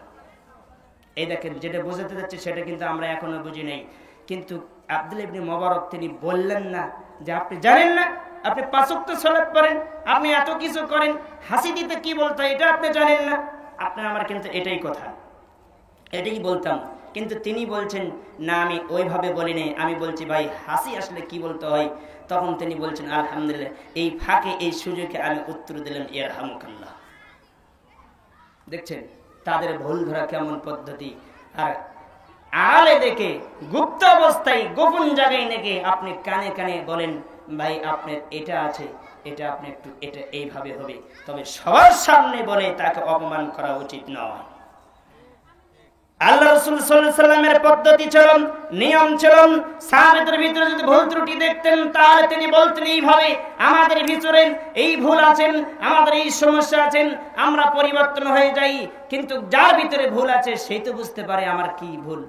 এই দেখেন, যেটা বোঝাতে যাচ্ছে সেটা কিন্তু আমরা এখনো বুঝি নাই। কিন্তু আব্দুল্লাহ ইবনে মুবারক তিনি বললেন না যে আপনি জানেন না, আপনি 5 ওয়াক্ত সালাত পড়েন, আপনি এত কিছু করেন, হাসি দিতে কি বলতে হয় এটা আপনি জানেন না। আপনার আমার কিন্তু এটাই কথা, এটাই বলতাম। কিন্তু তিনি বলছেন না, আমি ওইভাবে বলি নাই, আমি বলছি ভাই হাসি আসলে কি বলতে হয়। তখন তিনি বলছেন আলহামদুলিল্লাহ। এই ফাঁকে এই সুযোগে আমি উত্তর দিলাম ইয়ারহামুকাল্লাহ। দেখছেন তাদের ভুল ধরা কেমন পদ্ধতি। আর আলে দেখে গুপ্ত অবস্থায় গোপন জায়গায় নাকি আপনি কানে কানে বলেন, ভাই আপনার এটা আছে, এটা আপনি একটু এটা এইভাবে হবে। তবে সবার সামনে বলে তাকে অপমান করা উচিত নয়। আল্লাহ রাসূল সাল্লাল্লাহু আলাইহি সাল্লামের পদ্ধতি ছিল, নিয়ম ছিল, সাহাবাদের ভিতরে যদি ভুল ত্রুটি দেখতেন তাহলে তিনি বলতেন এইভাবে, আমাদের ভিতরে এই ভুল আছেন, আমাদের এই সমস্যা আছেন, আমরা পরিবর্তন হয়ে যাই। কিন্তু যার ভিতরে ভুল আছে সেই তো বুঝতে পারে আমার কি ভুল।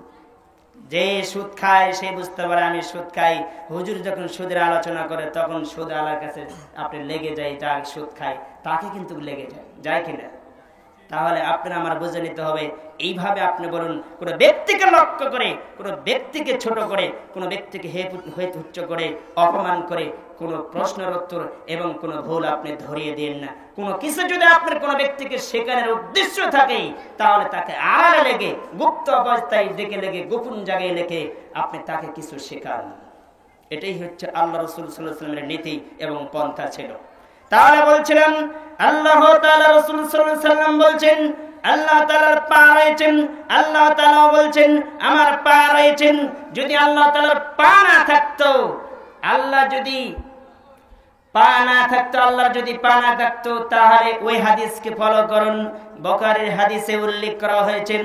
যে সুদ খায় সে বুঝতে পারে আমি সুদ খাই। হুজুর যখন সুদের আলোচনা করে তখন সুদ আলার কাছে আপনি লেগে যায়, যা সুদ খায় তাকে কিন্তু লেগে যায় কিনা? তাহলে আপনার আমার বুঝে নিতে হবে। এইভাবে আপনি বলুন, কোন ব্যক্তিকে লক্ষ্য করে, কোন ব্যক্তিকে ছোট করে, কোন ব্যক্তিকে তুচ্ছ করে, অপমান করে কোন প্রশ্নের উত্তর এবং কোন ভুল আপনি ধরিয়ে দেন না। কোন কিছু যদি আপনার কোন ব্যক্তিকে শেখানোর উদ্দেশ্য থাকে তাহলে তাকে আড়ালে লেগে, গুপ্ত অবস্থায় লেগে, গোপন জায়গায় লেগে আপনি তাকে কিছু শেখান। এটাই হচ্ছে আল্লাহ রাসূল সাল্লাল্লাহু আলাইহি ওয়াসাল্লামের নীতি এবং পন্থা ছিল। তাহলে বলছিলাম আল্লাহ তাআলা রাসূল সাল্লাল্লাহু আলাইহি ওয়াসাল্লাম বলছেন আল্লাহ তাআলার পা রয়েছেন, আল্লাহ তাআলা বলছেন আমার পা রয়েছেন। যদি আল্লাহ তাআলার পা না থাকতো, আল্লাহর যদি পা না থাকতো তাহলে ওই হাদিসকে ফলো করুন। বুখারীর হাদিসে উল্লেখ করা হয়েছে,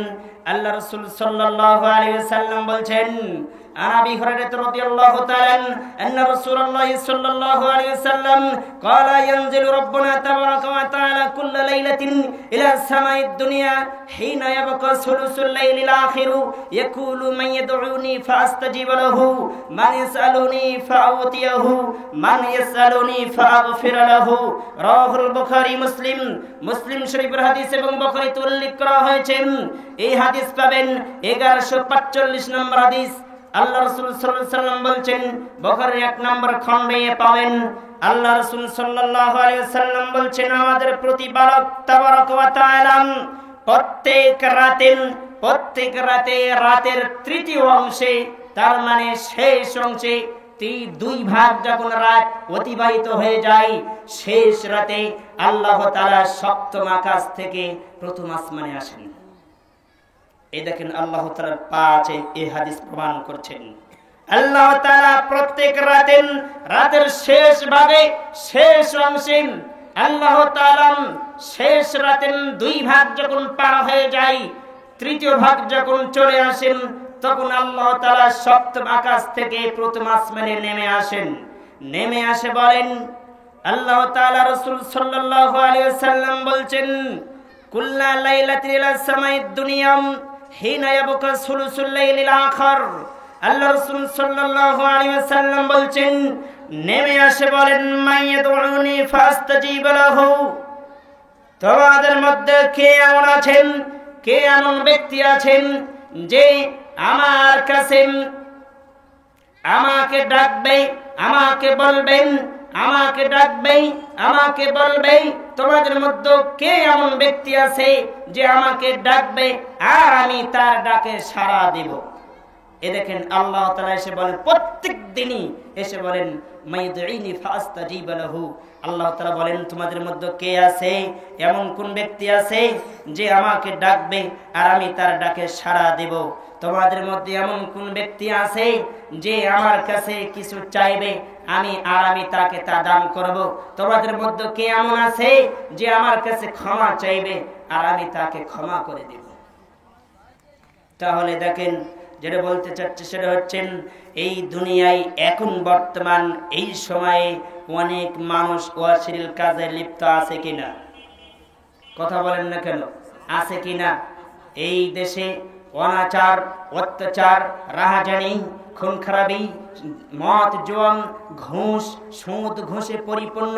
আল্লাহ রাসূল সাল্লাল্লাহু আলাইহি ওয়াসাল্লাম বলছেন, আবি হুরায়রা রাদিয়াল্লাহু তাআলা আন্না রাসূলুল্লাহ সাল্লাল্লাহু আলাইহি ওয়াসাল্লাম ক্বালা ইয়ানজিলু রাব্বুনা তাবারাকা ওয়া তাআলা কুল্লা লাইলাতিন ইলা সামাইদ দুনিয়া হিনা ইয়াবকা সুলুসুল লাইলিল আখির ইয়াকুলু মান ইয়াদউনি ফাআস্তাজিব লাহু মান ইয়াসআলুনি ফাআউতিয়াহু মান ইয়াসআলুনি ফাআগফির লাহু। রাওয়াহুল বুখারী মুসলিম শরীফের হাদিস এবং বুখারীতে উল্লেখ করা হয়েছে। এই হাদিস পাবেন 1145 নম্বর হাদিস। আল্লাহ রাসূল সাল্লাল্লাহু আলাইহি ওয়াসাল্লাম বলছেন, বুখারীর 1 নম্বর খণ্ডে পাবেন, আল্লাহ রাসূল সাল্লাল্লাহু আলাইহি ওয়াসাল্লাম বলছেন, আমাদের প্রতিপালক তাবারাক ওয়া তাআলা প্রত্যেক রাতে রাতের তৃতীয় অংশে, তার মানে শেষ অংশে দুই ভাগ যখন রাত অতিবাহিত হয়ে যায়, শেষ রাতে আল্লাহ তাআলা সপ্তম আকাশ থেকে প্রথম আসমানে আসেন। এই দেখেন আল্লাহ তাআলার পাঁচে এই হাদিস প্রমাণ করছেন। আল্লাহ তাআলা প্রত্যেক রাতের শেষ ভাগে, শেষ অংশে আল্লাহ তাআলা শেষ রাতের দুই ভাগ যখন পার হয়ে যায়, তৃতীয় ভাগ যখন চলে আসেন, তখন আল্লাহ তাআলা সপ্তম আকাশ থেকে প্রথম আসমানে নেমে আসেন। নেমে আসে বলেন আল্লাহ তাআলা, রাসূল সাল্লাল্লাহু আলাইহি ওয়াসাল্লাম বলছেন, কুল্লা লাইলাতিন ইলা সামাইদ দুনিয়া হিনা ইয়াবকা সুলুসুল লাইলিল আখির। আল্লাহ রাসূল সাল্লাল্লাহু আলাইহি ওয়াসাল্লাম বলছেন, নেমে আসে বলেন, মাইয়াদউনি ফাস্তাজিব লাহু। তোমাদের মধ্যে কে এমন আছেন, কে এমন ব্যক্তি আছেন যে আমার কাছে আমাকে ডাকবে, আমাকে বলবেন, আমাকে ডাকবে, আমাকে বলবে। তোমাদের মধ্যে কে এমন ব্যক্তি আছে যে আমাকে ডাকবে আর আমি তার ডাকে সাড়া দেব? এ দেখেন আল্লাহ তাআলা এসে বলেন, প্রত্যেক দিনই এসে বলেন, মাইয়াদউনি ফাস্তাজিব লাহু। আল্লাহ তাআলা বলেন, তোমাদের মধ্যে কে আছে, এমন কোন ব্যক্তি আছে যে আমাকে ডাকবে আর আমি তার ডাকে সাড়া দেব? তোমাদের মধ্যে এমন কোন ব্যক্তি আছে যে আমার কাছে কিছু চাইবে আমি তাকে তা দান করব? তোমাদের মধ্যে কে এমন আছে যে আমার কাছে ক্ষমা চাইবে আর আমি তাকে ক্ষমা করে দেব? তাহলে দেখেন, যেটা বলতে চাচ্ছি সেটা হচ্ছেন, এই দুনিয়ায় এখন বর্তমান এই সময়ে অনেক মানুষ অশ্লীল কাজে লিপ্ত আছে কিনা? কথা বলেন না কেন? আছে কিনা? এই দেশে অনাচার, অত্যাচার, রাহাজানি, খুন খারাপি, মদ, জুয়া, ঘুষ, সুদ ঘুষে পরিপূর্ণ,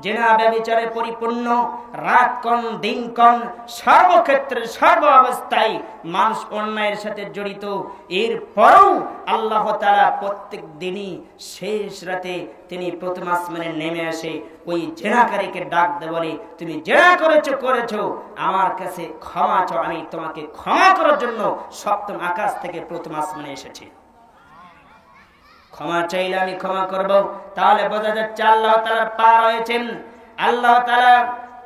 জেনা ব্যভিচারে পরিপূর্ণ, রাত কন দিন কন, সর্বক্ষেত্রে সর্ব অবস্থায় মানুষ অন্যায়ের সাথে জড়িত। এরপরও আল্লাহ তাআলা প্রত্যেক দিনই শেষ রাতে তিনি প্রথম আসমানে নেমে আসে ওই জেনাকারীকে ডাক দে, বলে, তুমি জেনা করেছো, আমার কাছে ক্ষমা চাও, আমি তোমাকে ক্ষমা করার জন্য সপ্তম আকাশ থেকে প্রথম আসমানে এসেছি। ক্ষমা চাইলে আমি ক্ষমা করব। তাহলে বোঝা যাচ্ছে আল্লাহ তাআলা পা রয়েছেন। আল্লাহ তাআলা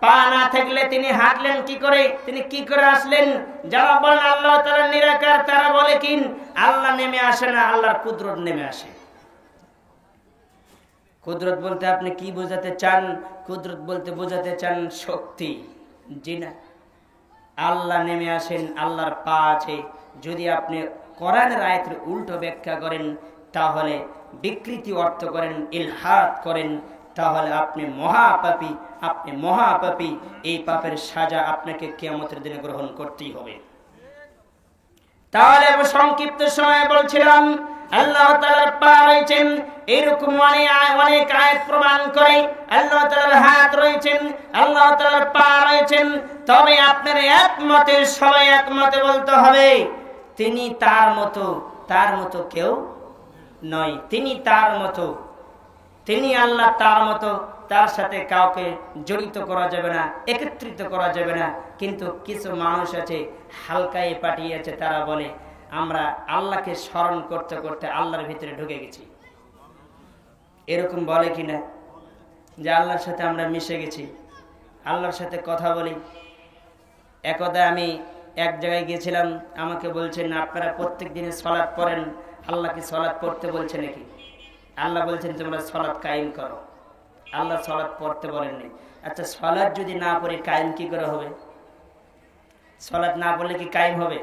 পা না থাকলে তিনি হাঁটলেন কি করে, তিনি কি করে আসলেন? যারা বলেন আল্লাহ তাআলা নিরাকার, তারা বলে কি আল্লাহ নেমে আসে না, আল্লাহর কুদরত নেমে আসে। কুদরত বলতে আপনি কি বোঝাতে চান? কুদরত বলতে বোঝাতে চান শক্তি। জি না, আল্লাহ নেমে আসেন, আল্লাহর পা আছে। যদি আপনি কোরআনের আয়াতের উল্টো ব্যাখ্যা করেন, তাহলে বিকৃতি অর্থ করেন, ইলহাদ করেন, তাহলে আপনি মহাপাপী। এই পাপের সাজা আপনাকে কিয়ামতের দিনে গ্রহণ করতেই হবে। তাহলে সংক্ষিপ্ত সময়ে বলছিলাম, আল্লাহ তাআলার পা রয়েছেন, এরকম অনেক আয়াত প্রমাণ করে আল্লাহ তাআলার হাত রয়েছেন, আল্লাহ তাআলার পা রয়েছেন। তবে আপনার একমতে, সবাই একমতে বলতে হবে, তিনি তার মতো কেউ নয়। তিনি তার মতো, তিনি আল্লাহ তার মতো, তার সাথে কাউকে জড়িত করা যাবে না, একত্রিত করা যাবে না। কিন্তু কিছু মানুষ আছে হালকায় পাঠিয়েছে, তারা বলে আমরা আল্লাহকে স্মরণ করতে করতে আল্লাহর ভিতরে ঢুকে গেছি। এরকম বলে কিনা যে আল্লাহর সাথে আমরা মিশে গেছি, আল্লাহর সাথে কথা বলি। একদা আমি এক জায়গায় গিয়েছিলাম, আমাকে বলছেন আপনারা প্রত্যেক দিনে সালাত পড়েন, আল্লাহ কি সালাত পড়তে বলছে নাকি? আল্লাহ বলছেন তোমরা সালাত কায়েম করো, আল্লাহ সালাত পড়তে বলেননি। আচ্ছা, সালাত যদি না পড়ে কায়েম কি করে হবে? সালাত না পড়লে কি কায়েম হবে?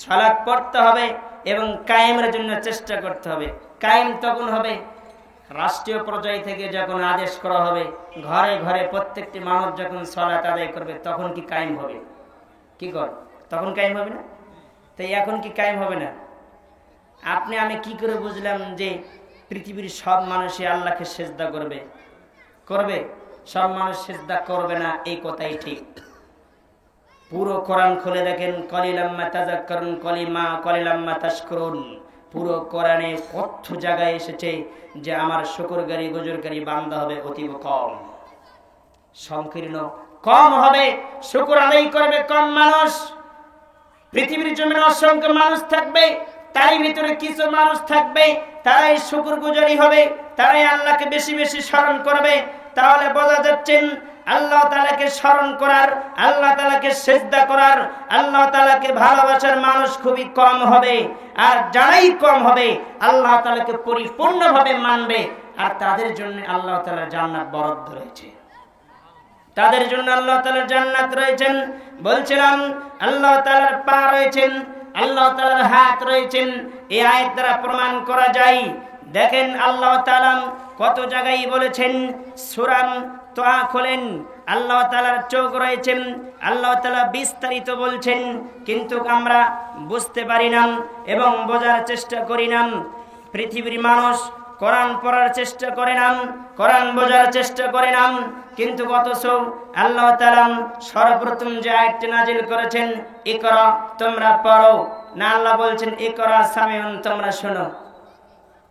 সালাত পড়তে হবে এবং কায়েমের জন্য চেষ্টা করতে হবে। কায়েম তখন হবে রাষ্ট্রীয় পর্যায় থেকে যখন আদেশ করা হবে, ঘরে ঘরে প্রত্যেকটি মানুষ যখন সালাত আদায় করবে, তখন কি কায়েম হবে? কি কর তখন কায়েম হবে না? তাই এখন কি কায়েম হবে না? আপনি আমি কি করে বুঝলাম যে পৃথিবীর সব মানুষই আল্লাহকে সিজদা করবে? সব মানুষ সিজদা করবে না, এই কথাই ঠিক। পুরো কোরআন খুলে দেখেন, কলিলাম্মা তাযাক্কারুন কলিলাম্মা তাশকুরুন। পুরো কোরআনে কত জায়গায় এসেছে যে আমার শুকরগারী গুজরগারী বান্দা হবে অতীব কম, সংকীর্ণ, কম হবে। শুকর আদায় করবে কম মানুষ। পৃথিবীর জমিনে অসংখ্য মানুষ থাকবে, তারই ভিতরে কিছু মানুষ থাকবে তারাই শুকরগুজারি হবে, তারাই আল্লাহকে বেশি বেশি স্মরণ করবে। তাহলে বোঝা যাচ্ছেন আল্লাহ তাআলাকে স্মরণ করার, আল্লাহ তাআলাকে সিজদা করার, আল্লাহ তাআলাকে ভালোবাসার মানুষ খুবই কম হবে। আর যারাই কম হবে আল্লাহ তাআলাকে পরিপূর্ণভাবে মানবে, আর তাদের জন্য আল্লাহ তাআলার জান্নাত বরাদ্দ রয়েছে। তাদের জন্য আল্লাহ তাআলার জান্নাত রয়েছেন। বলছিলাম আল্লাহ তাআলার পা রয়েছেন, আল্লাহ তাআলার হাত রয়েছেন। এই আয়াত দ্বারা প্রমাণ করা যায়। দেখেন আল্লাহ তাআলা কত জায়গায় বলেছেন, সূরা তোহা খোলেন, আল্লাহ তাআলার চোখ রয়েছেন, আল্লাহ তাআলা বিস্তারিত বলছেন, কিন্তু আমরা বুঝতে পারি না এবং বোঝার চেষ্টা করি না। পৃথিবীর মানুষ কোরআন পড়ার চেষ্টা করে না, কোরআন বোঝার চেষ্টা করে না, কিন্তু অথচ আল্লাহ তাআলা সর্বপ্রথম যে আয়াতটি নাজিল করেছেন, ইকরা, তোমরা পড়ো না, আল্লাহ বলছেন ইকরা সামিউন, তোমরা শোনো।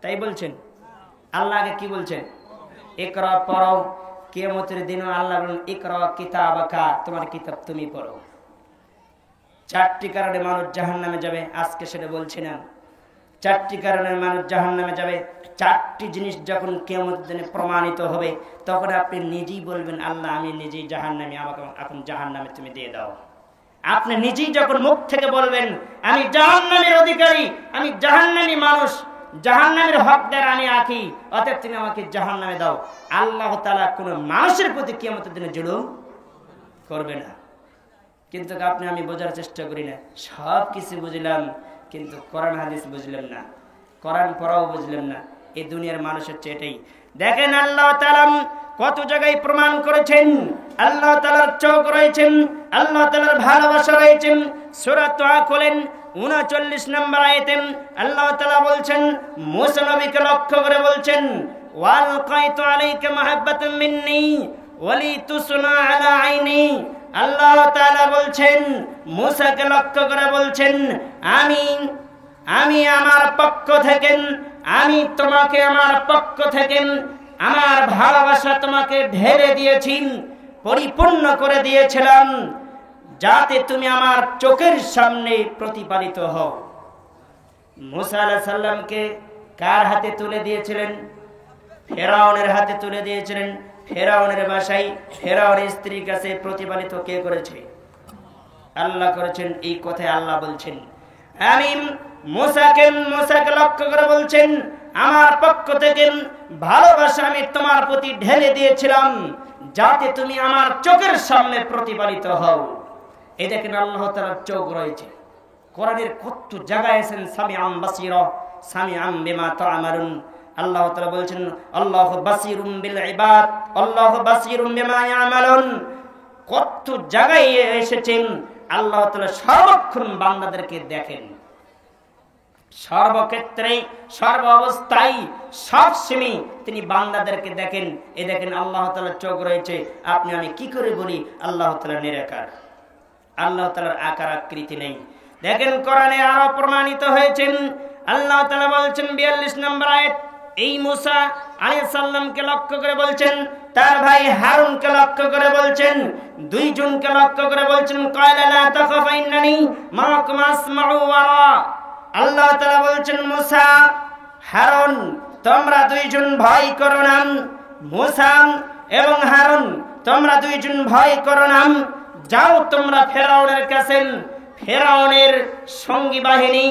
তাই বলছেন আল্লাহ আগে কি বলছেন? ইকরা, পড়ো। কিয়ামতের দিনও আল্লাহ বলেন ইকরা কিতাবাকা, তোমার কিতাব তুমি পড়ো। চারটি কারণে মানুষ জাহান্নামে যাবে, আজকে সেটা বলছি না। চারটি কারণে মানুষ জাহান্নামে যাবে। চারটি জিনিস যখন কিয়ামতের দিনে প্রমাণিত হবে, তখন আপনি নিজেই বলবেন আল্লাহ আমি নিজেই জাহান্নামী, আমাকে এখন জাহান্নামে তুমি দিয়ে দাও। আপনি নিজেই যখন মুখ থেকে বলবেন আমি জাহান্নামের অধিকারী, আমি জাহান্নামী মানুষ, জাহান্নামের হকদার আমি আছি, অতএব তুমি আমাকে জাহান্নামে দাও, আল্লাহ তাআলা কোনো মানুষের প্রতি কিয়ামতের দিনে জুলুম করবে না। কিন্তু আপনি আমি বোঝার চেষ্টা করি না। সব কিছু বুঝলাম, কিন্তু কোরআন হাদিস বুঝলাম না, কোরআন পড়াও বুঝলাম না। এই দুনিয়ার মানুষ হচ্ছে এটাই। দেখেন আল্লাহ তাআলা কত জায়গায় প্রমাণ করেছেন আল্লাহ তাআলার চোখ রয়েছেন, আল্লাহ তাআলার ভালোবাসা রয়েছেন। সূরা তোহা খোলেন, 39 নম্বর আয়াতে আল্লাহ তাআলা বলছেন, মুসা নবীকে লক্ষ্য করে বলছেন, ওয়ালকাইতু আলাইকা মাহাব্বাতাম মিন্নি ওয়ালিতুসনা আলা আইনি। আল্লাহ তাআলা বলছেন, মুসাকে লক্ষ্য করে বলছেন, আমি আমার পক্ষ থেকে, আমি তোমাকে আমার পক্ষ থেকে আমার ভালোবাসা তোমাকে ঢেলে দিয়েছি, পরিপূর্ণ করে দিয়েছিলাম, যাতে তুমি আমার চোখের সামনে প্রতিপালিত হও। মুসা আলাইহিস সালামকে কার হাতে তুলে দিয়েছিলেন? ফেরাউনের হাতে তুলে দিয়েছিলেন। ফেরাউনের বাসায় ফেরাউনের স্ত্রীর কাছে প্রতিপালিত কে করেছে? আল্লাহ করেছেন। এই কথায় আল্লাহ বলছেন, আমি মুসাকে লক্ষ্য করে বলছেন, আমার পক্ষ থেকে ভালোবাসা আমি তোমার প্রতি ঢেলে দিয়েছিলাম, যাতে তুমি আমার চোখের সামনে প্রতিপালিত হও। এই দেখেন আল্লাহ তাআলার চোখ রয়েছে। কোরআনের কত জায়গায় আছেন সামিআম বাসীরা, সামিআম বিমা তা'মালুন। আল্লাহ তাআলা বলছেন আল্লাহু বাসীরুম বিল ইবাদ, আল্লাহু বাসীরুম বিমা ইয়ামালুন। কত জায়গায় এসেছেন আল্লাহ তাআলা সর্বক্ষণ বান্দাদেরকে দেখেন, সর্বক্ষেত্রে, সর্ব অবস্থায়, সব সময় তিনি বান্দাদেরকে দেখেন। এই দেখেন আল্লাহ তাআলার চোখ রয়েছে। আপনি আমি কি করে বলি আল্লাহ তাআলা নিরাকার, আল্লাহ তাআলার আকার আকৃতি নেই। দেখেন কোরআনে আরো প্রমাণিত হয়েছেন। আল্লাহ তাআলা বলছেন 42 নম্বর আয়াত, এই মুসা আলাইহিস সালামকে লক্ষ্য করে বলছেন, তার ভাই হারুনকে লক্ষ্য করে বলছেন, দুইজনকে লক্ষ্য করে বলছেন, ক্বালা লা তাখাফা ইন্নানি মাআকুম আসমাউ ওয়া আরা। আল্লাহ তাআলা বলছেন, মুসা, হারুন, তোমরা দুইজন ভয় করো না। মুসা এবং হারুন, তোমরা দুইজন ভয় করো না। যাও তোমরা ফেরাউনের কাছে, ফেরাউনের সঙ্গী বাহিনী,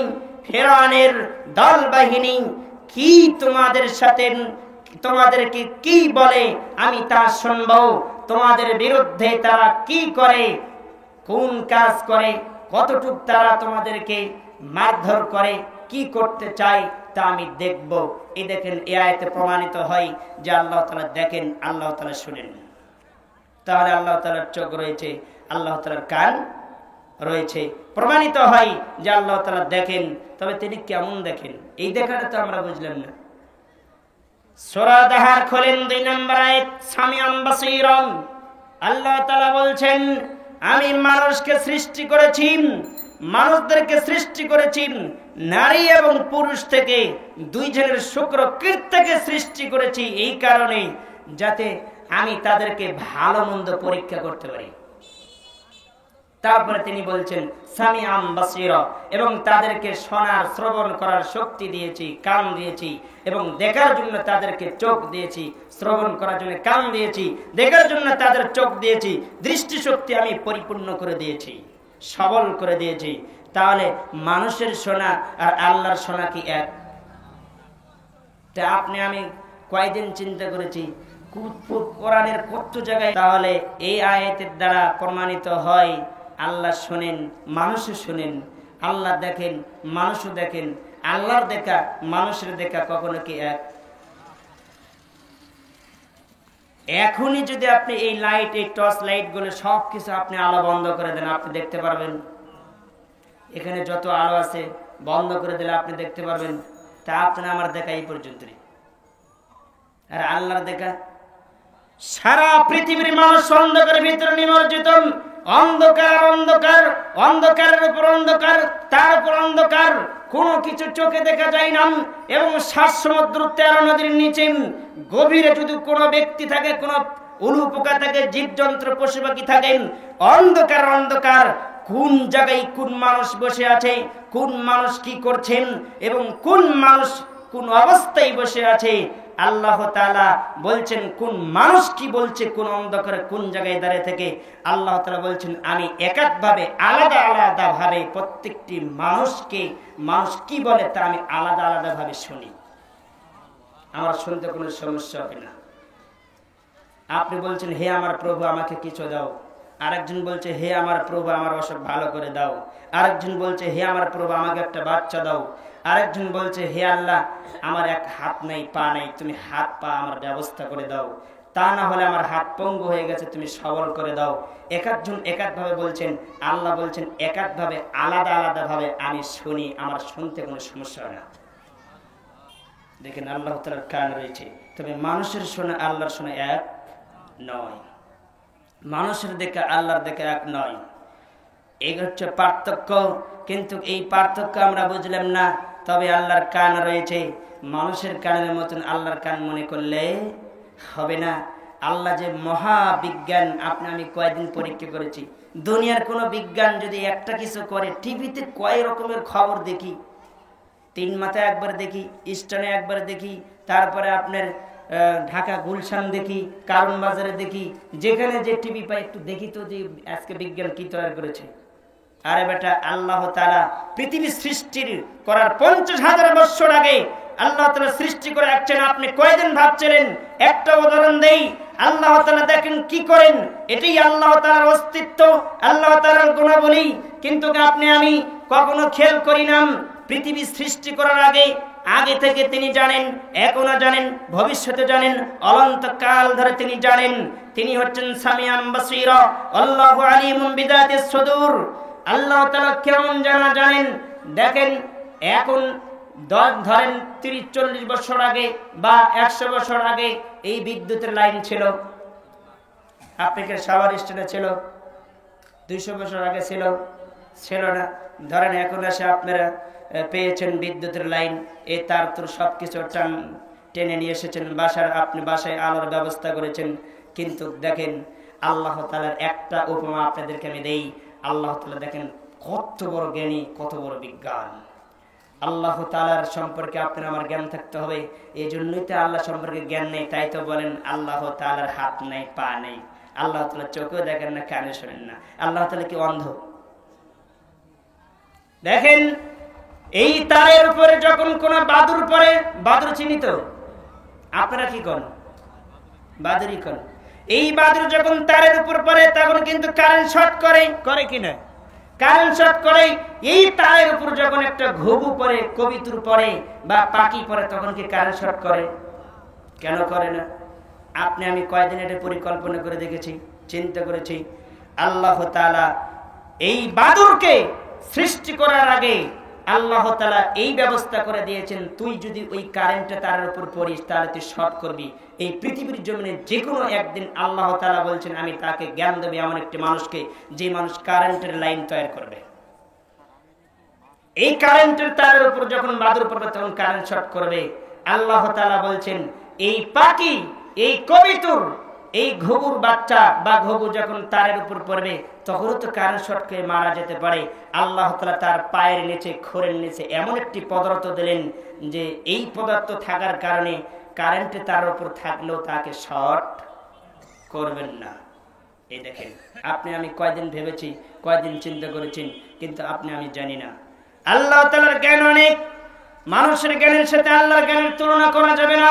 ফেরাউনের দল বাহিনী কি তোমাদের সাথে, তোমাদেরকে কি বলে আমি তা শুনবো। তোমাদের বিরুদ্ধে তারা কি করে, কোন কাজ করে, কতটুক তারা তোমাদেরকে মারধর করে, কি করতে চায় তা আমি দেখব। এই দেখেন এই আয়াতে প্রমাণিত হয় যে আল্লাহ তাআলা দেখেন, আল্লাহ তাআলা শুনেন। তাহলে আল্লাহ তাআলার চোখ রয়েছে, আল্লাহ তাআলার কান রয়েছে। প্রমাণিত হয় যে আল্লাহ তাআলা দেখেন। তবে তিনি কেমন দেখেন, এই দেখাটা তো আমরা বুঝলাম না। সূরা দাহার খোলেন 2 নম্বর আয়াত, সামিআম বাসীরান। আল্লাহ তাআলা বলছেন, আমি মানুষকে সৃষ্টি করেছি, মানুষদেরকে সৃষ্টি করেছি নারী এবং পুরুষ থেকে, দুইজনের শুক্রকৃত থেকে সৃষ্টি করেছি এই কারণে যাতে আমি তাদেরকে ভালো মন্দ পরীক্ষা করতে পারি, তারপরে তিনি বলছেন সামিআম বাসীরা, এবং তাদেরকে শোনার শ্রবণ করার শক্তি দিয়েছি, কান দিয়েছি, এবং দেখার জন্য তাদেরকে চোখ দিয়েছি, শ্রবণ করার জন্য কান দিয়েছি, দেখার জন্য তাদের চোখ দিয়েছি, দৃষ্টিশক্তি আমি পরিপূর্ণ করে দিয়েছি, সবল করে দিয়েছি। তাহলে মানুষের শোনা আর আল্লাহর শোনা কি এক? তা আপনি আমি কয়দিন চিন্তা করেছি কোরআনের কত জায়গায়। তাহলে এই আয়াতের দ্বারা প্রমাণিত হয় আল্লাহ শোনেন, মানুষও শোনেন, আল্লাহ দেখেন, মানুষও দেখেন। আল্লাহর দেখা মানুষের দেখা কখনো কি এক? এখনই যদি আপনি এই লাইট, এই টর্চ লাইট গুলো সবকিছু আপনি আলো বন্ধ করে দেন, আপনি দেখতে পারবেন? এখানে যত আলো আছে বন্ধ করে দিলে আপনি দেখতে পারবেন? তা আপনার আমার দেখা এই পর্যন্তই। আর আল্লাহর দেখা, সারা পৃথিবীর মানুষ অন্ধকারের ভিতরে নিমজ্জিত, অন্ধকার অন্ধকার, অন্ধকারের উপর অন্ধকার, তার উপর অন্ধকার, কোনো কিছু চোখে দেখা যায় না। এবং 7 সমুদ্র 13 নদীর নিচে গভীরে যদি কোনো ব্যক্তি থাকে, কোনো উলু পোকা থাকে, জীবজন্তু পশু পাখি থাকেন, অন্ধকার অন্ধকার, কোন জায়গায় কোন মানুষ বসে আছে, কোন মানুষ কি করছেন, এবং কোন মানুষ কোন অবস্থায় বসে আছে, আল্লাহ তাআলা বলছেন কোন মানুষ কি বলছে, কোন অন্ধকারে কোন জায়গায় দাঁড়িয়ে থেকে। আল্লাহ তাআলা বলছেন আমি এককভাবে আলাদা আলাদা ভাবে প্রত্যেকটি মানুষকে, মানুষ কি বলে তা আমি আলাদা আলাদা ভাবে শুনি, আমার শুনতে কোনো সমস্যা হবে না। আপনি বলছেন হে আমার প্রভু আমাকে কিছু দাও, আরেকজন বলছে হে আমার প্রভু আমার অসুখ ভালো করে দাও, আরেকজন বলছে হে আমার প্রভু আমাকে একটা বাচ্চা দাও, আরেকজন বলছে হে আল্লাহ আমার এক হাত নাই, পা নাই, তুমি হাত পা আমার ব্যবস্থা করে দাও, তা না হলে আমার হাত পঙ্গু হয়ে গেছে, তুমি সবল করে দাও। একজন একভাবে বলছেন, আল্লাহ বলছেন একভাবে আলাদা আলাদা ভাবে আমি শুনি, আমার শুনতে কোনো সমস্যা হয় না। দেখেন আল্লাহ তাআলার কান রয়েছে, তবে মানুষের শোনা আল্লাহর শোনা এক নয়, মানুষের দেখা আল্লাহর দেখা এক নয়। এই হচ্ছে পার্থক্য। কিন্তু এই পার্থক্য আমরা বুঝলাম না। তবে আল্লাহর কান রয়েছে, মানুষের কানের মতন আল্লাহর কান মনে করলে হবে না। আল্লাহ যে মহাবিজ্ঞান, আপনি আমি কয়েকদিন পরীক্ষা করেছি, দুনিয়ার কোন বিজ্ঞান যদি একটা কিছু করে, টিভিতে কয় রকমের খবর দেখি, 3 মাথায় একবার দেখি, ইস্টার্নে একবার দেখি, তারপরে আপনার ঢাকা গুলশান দেখি, কারণ বাজারে দেখি, যেখানে যে টিভি পাই একটু দেখি তো যে আজকে বিজ্ঞান কি তৈরি করেছে। আরে বেটা, আল্লাহ তাআলা পৃথিবী সৃষ্টির করার 50,000 বছর আগে আল্লাহ তাআলা সৃষ্টি করে রাখছেন, আপনি কয়দিন ভাবছিলেন? একটা উদাহরণ দেই, আল্লাহ তাআলা দেখেন কি করেন, এটাই আল্লাহ তাআলার অস্তিত্ব, আল্লাহ তাআলার গুণাবলী। কিন্তু আপনি আমি কখনো খেয়াল করি না, পৃথিবী সৃষ্টি করার আগে থেকে তিনি জানেন, এখনো জানেন, ভবিষ্যতে জানেন, অনন্তকাল ধরে তিনি জানেন। তিনি হচ্ছেন সামিআম বাসীরা, আল্লাহু আলিমুম বিযাতিস সুদূর। আল্লাহ তাআলা কেমন জানেন? দেখেন, এখন ধরেন 30-40 বছর আগে বা 100 বছর আগে এই বিদ্যুতের লাইন ছিল, আপনাকে শাওয়ার স্টেশনে ছিল, 200 বছর আগে ছিল না। ধরেন এখন এসে আপনারা পেয়েছেন বিদ্যুতের লাইন, এই তার তোর সবকিছু টেনে নিয়ে এসেছেন বাসার, আপনি বাসায় আলোর ব্যবস্থা করেছেন। কিন্তু দেখেন আল্লাহ তাআলার একটা উপমা আপনাদেরকে আমি দেই। আল্লাহ তাআলা দেখেন কত বড় জ্ঞানী, কত বড় বিজ্ঞান। আল্লাহ তাআলার সম্পর্কে আপনার আমার জ্ঞান থাকতে হবে। এই জন্যই তো আল্লাহ সম্পর্কে জ্ঞান নেই, তাই তো বলেন আল্লাহ তাআলার হাত নেই, পা নেই, আল্লাহ তাআলা চোখেও দেখেন না, কানে শোনেন না। আল্লাহ তাআলা কি অন্ধ? দেখেন এই তারের উপরে যখন কোন বাদুর পড়ে, বাদুর চিনি তো আপনারা কি করেন? বাদুরই করেন। এই বাদুর যখন তারের উপর পড়ে তখন কিন্তু কারেন্ট শর্ট করে কিনা? কারেন্ট শর্ট করে। এই তারের উপর যখন একটা ঘুঘু পড়ে, কবিতুর পড়ে বা পাখি পড়ে, তখন কি কারেন্ট শর্ট করে? কেন করে না? আপনি আমি কয়দিন এটা পরিকল্পনা করে দেখেছি, চিন্তা করেছি। আল্লাহ তাআলা এই বাদুরকে সৃষ্টি করার আগে আল্লাহ তাআলা এই ব্যবস্থা করে দিয়েছেন, তুই যদি ওই কারেন্টটা তারের উপর পড়িস তাহলে তুই শর্ট করবি। এই পৃথিবীর জমিনে যে কোনো একদিন আল্লাহ তাআলা বলছেন আমি তাকে জ্ঞান দেব এমন একটি মানুষকে, যে মানুষ কারেন্টের লাইন তৈরি করবে। এই কারেন্টের তারের উপর যখন বাদুর পড়বে তখন কারেন্ট শর্ট করবে। আল্লাহ তাআলা বলছেন এই পাখি, এই কবিতুর এই ঘুঘুর বাচ্চা বা ঘুঘু যখন তারের উপর পড়বে তখনও তো কারেন্ট শর্ট খেয়ে মারা যেতে পারে। আল্লাহ তাআলা তার পায়ের নিচে, খোরের নিচে এমন একটি পদার্থ দিলেন যে এই পদার্থ থাকার কারণে কারেন্টে তার উপর থাকলেও তাকে শর্ট করবেন না। এই দেখেন, আপনি আমি কয়দিন ভেবেছি, কয়দিন চিন্তা করেছেন, কিন্তু আপনি আমি জানি না। আল্লাহ তাআলার জ্ঞান অনেক, মানুষের জ্ঞানের সাথে আল্লাহর জ্ঞানের তুলনা করা যাবে না,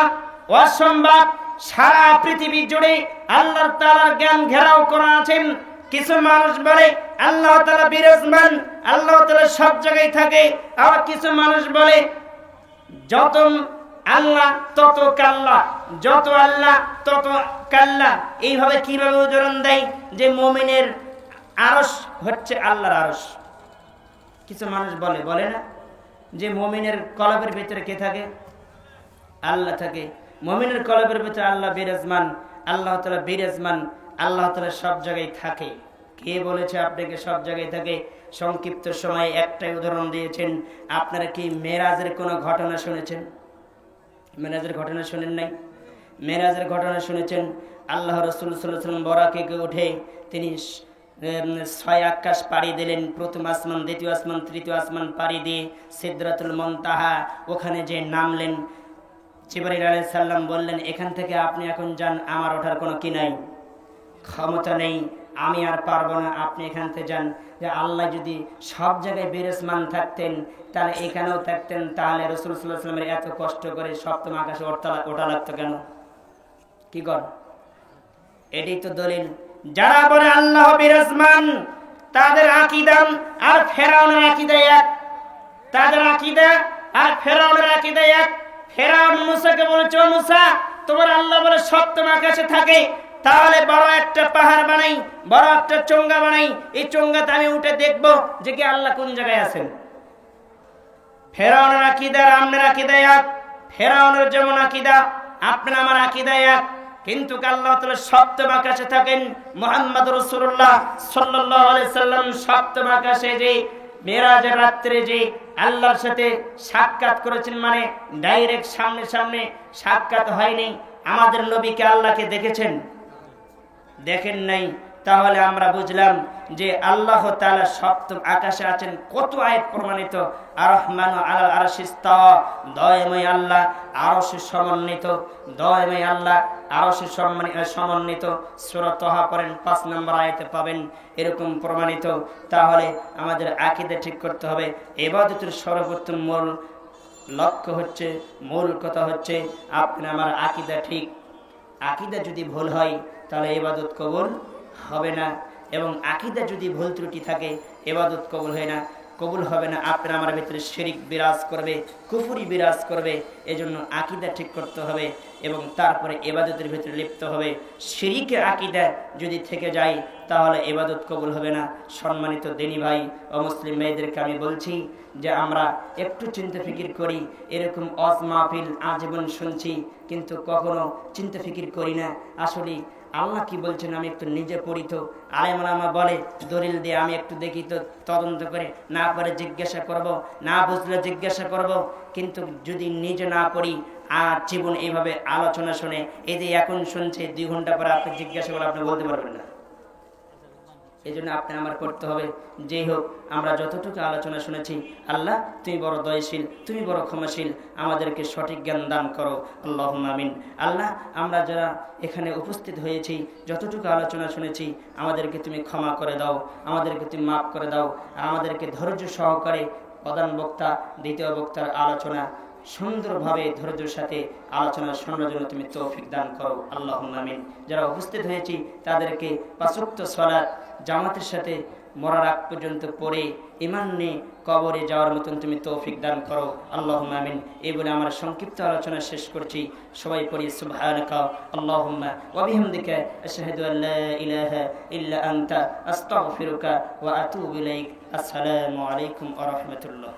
অসম্ভব। সারা পৃথিবী জুড়ে আল্লাহ তাআলার জ্ঞান ঘেরাও করা আছেন। কিছু মানুষ বলে আল্লাহ তাআলা বিরাজমান, আল্লাহ তাআলা সব জায়গায় থাকে। আবার কিছু মানুষ বলে যত আল্লাহ তত কাল্লা, যত আল্লাহ তত কাল্লা। এইভাবে কিভাবে উদাহরণ দেয় যে মুমিনের আরশ হচ্ছে আল্লাহর আরশ। কিছু মানুষ বলে না যে মুমিনের কলবের ভিতরে কে থাকে? আল্লাহ থাকে। মুমিনের কলবের ভিতরে আল্লাহ বিরাজমান, আল্লাহ তাআলা বিরাজমান, আল্লাহ তাআলা সব জায়গায় থাকে। কে বলেছে আপনাকে সব জায়গায় থাকে? সংক্ষিপ্ত সময়ে একটাই উদাহরণ দিয়েছেন। আপনারা কি মেরাজের কোনো ঘটনা শুনেছেন? মেরাজের ঘটনা শুনেন নাই? মেরাজের ঘটনা শুনেছেন? আল্লাহ রাসূল সাল্লাল্লাহু আলাইহি ওয়াসাল্লাম বরাকে উঠে তিনি 6 আকাশ পাড়ি দিলেন। প্রথম আসমান, দ্বিতীয় আসমান, তৃতীয় আসমান পাড়ি দিয়ে সিদরাতুল মুনতাহা ওখানে যে নামলেন। জিবরাইল আলাইহিস সালাম বললেন, এখান থেকে আপনি এখন যান, আমার ওঠার কোনো কি নাই, ক্ষমতা নেই, আমি আর পারবো না, আপনি এখান থেকে যান। যে আল্লাহ যদি সব জায়গায় বিরাজমান থাকতেন তাহলে এখানেও থাকতেন, তাহলে রাসূল সাল্লাল্লাহু আলাইহি ওয়াসাল্লামের এত কষ্ট করে সপ্তম আকাশে ওঠা লাগতো কেন? কি কর? এটাই তো দলিল। যারা বলে আল্লাহ বিরাজমান তাদের আকীদা আর ফেরাউনের আকীদা এক। তাদের আকীদা আর ফেরাউনের আকীদা এক। ফেরাউন মুসাকে বলেছে, ও মুসা, তোমার আল্লাহ বলে সপ্তম আকাশে থাকে, তাহলে বড় একটা পাহাড় বানাই, বড় একটা চোঙ্গা বানাই, এই চোঙ্গাতে আমি উঠে দেখবো যে কি আল্লাহ কোন জায়গায় আছেন। ফেরাউনের আকীদা আর আপনার আকীদা এক। ফেরাউনের যেমন আকীদা, আপনার আমার আকীদা এক। কিন্তু আল্লাহ তাআলা সপ্তম আকাশে থাকেন। মুহাম্মদ রাসূলুল্লাহ সাল্লাল্লাহু আলাইহি সাল্লাম সপ্তম আকাশে যে মেরাজের রাত্রে যে আল্লাহর সাথে সাক্ষাৎ করেছেন, মানে ডাইরেক্ট সামনে সামনে সাক্ষাৎ হয়নি। আমাদের নবীকে আল্লাহকে দেখেছেন? দেখেন নাই। তাহলে আমরা বুঝলাম যে আল্লাহ তাআলা সপ্তম আকাশে আছেন। কত আয়াত প্রমাণিত। আর রহমানু আলাল আরশিস ইস্তাওয়া, দয়াময় আল্লাহ আরশে সমন্বিত, দয়াময় আল্লাহ আরশে সমন্বিত। সূরা তাহা পড়েন 5 নম্বর আয়াতে পাবেন এরকম প্রমাণিত। তাহলে আমাদের আকীদা ঠিক করতে হবে। ইবাদতের সর্বোত্তম মূল লক্ষ্য হচ্ছে, মূল কথা হচ্ছে আপনি আমার আকীদা ঠিক। আকীদা যদি ভুল হয় তাহলে ইবাদত কবুল হবে না, এবং আকীদা যদি ভুল ত্রুটি থাকে ইবাদত কবুল হয় না, কবুল হবে না। আপনার আমার ভিতরে শিরক বিরাজ করবে, কুফরি বিরাজ করবে। এজন্য আকীদা ঠিক করতে হবে এবং তারপরে ইবাদতের ভিতরে লিপ্ত হবে। শিরকের আকীদা যদি থেকে যায় তাহলে ইবাদত কবুল হবে না। সম্মানিত দিনী ভাই ও মুসলিম ভাইদেরকে আমি বলছি যে আমরা একটু চিন্তা ফিকির করি। এরকম ওয়াজ মাহফিল আজীবন শুনছি, কিন্তু কখনো চিন্তা ফিকির করি না আসলে আল্লাহ কি বলছেন। আমি একটু নিজে পড়ি তো, আলেম ওলামা বলে দলিল দিয়ে, আমি একটু দেখি তো, তদন্ত করে, না পরে জিজ্ঞাসা করব, না বুঝলে জিজ্ঞাসা করব। কিন্তু যদি নিজে না পড়ি আর জীবন এইভাবে আলোচনা শুনে, এই যে এখন শুনছে 2 ঘন্টা পরে আপনি জিজ্ঞাসা করে আপনি বলতে পারবেন না। এই জন্য আপনি আমার করতে হবে। যেই হোক, আমরা যতটুকু আলোচনা শুনেছি, আল্লাহ তুমি বড় দয়াশীল, তুমি বড় ক্ষমাশীল, আমাদেরকে সঠিক জ্ঞান দান করো। আল্লাহুম্মা আমিন। আল্লাহ, আমরা যারা এখানে উপস্থিত হয়েছি, যতটুকু আলোচনা শুনেছি, আমাদেরকে তুমি ক্ষমা করে দাও, আমাদেরকে তুমি মাফ করে দাও। আমাদেরকে ধৈর্য সহকারে প্রধান বক্তা, দ্বিতীয় বক্তার আলোচনা সুন্দরভাবে ধৈর্যের সাথে আলোচনা শোনার জন্য তুমি তৌফিক দান করো। আল্লাহুম্মা আমিন। যারা উপস্থিত হয়েছি তাদেরকে 5 ওয়াক্ত সালাত জামাতের সাথে মরার আগ পর্যন্ত পড়ে ঈমান নিয়ে কবরে যাওয়ার মতন তুমি তৌফিক দান করো। আল্লাহুম্মা আমিন। এই বলে আমার সংক্ষিপ্ত আলোচনা শেষ করছি। সবাই পড়ি সুবহানাকা আল্লাহুম্মা ওয়া বিহামদিকা আশহাদু আল্লা ইলাহা ইল্লা আনতা আস্তাগফিরুকা ওয়া আতুবু ইলাইক। আসসালামু আলাইকুম ওয়া রাহমাতুল্লাহ।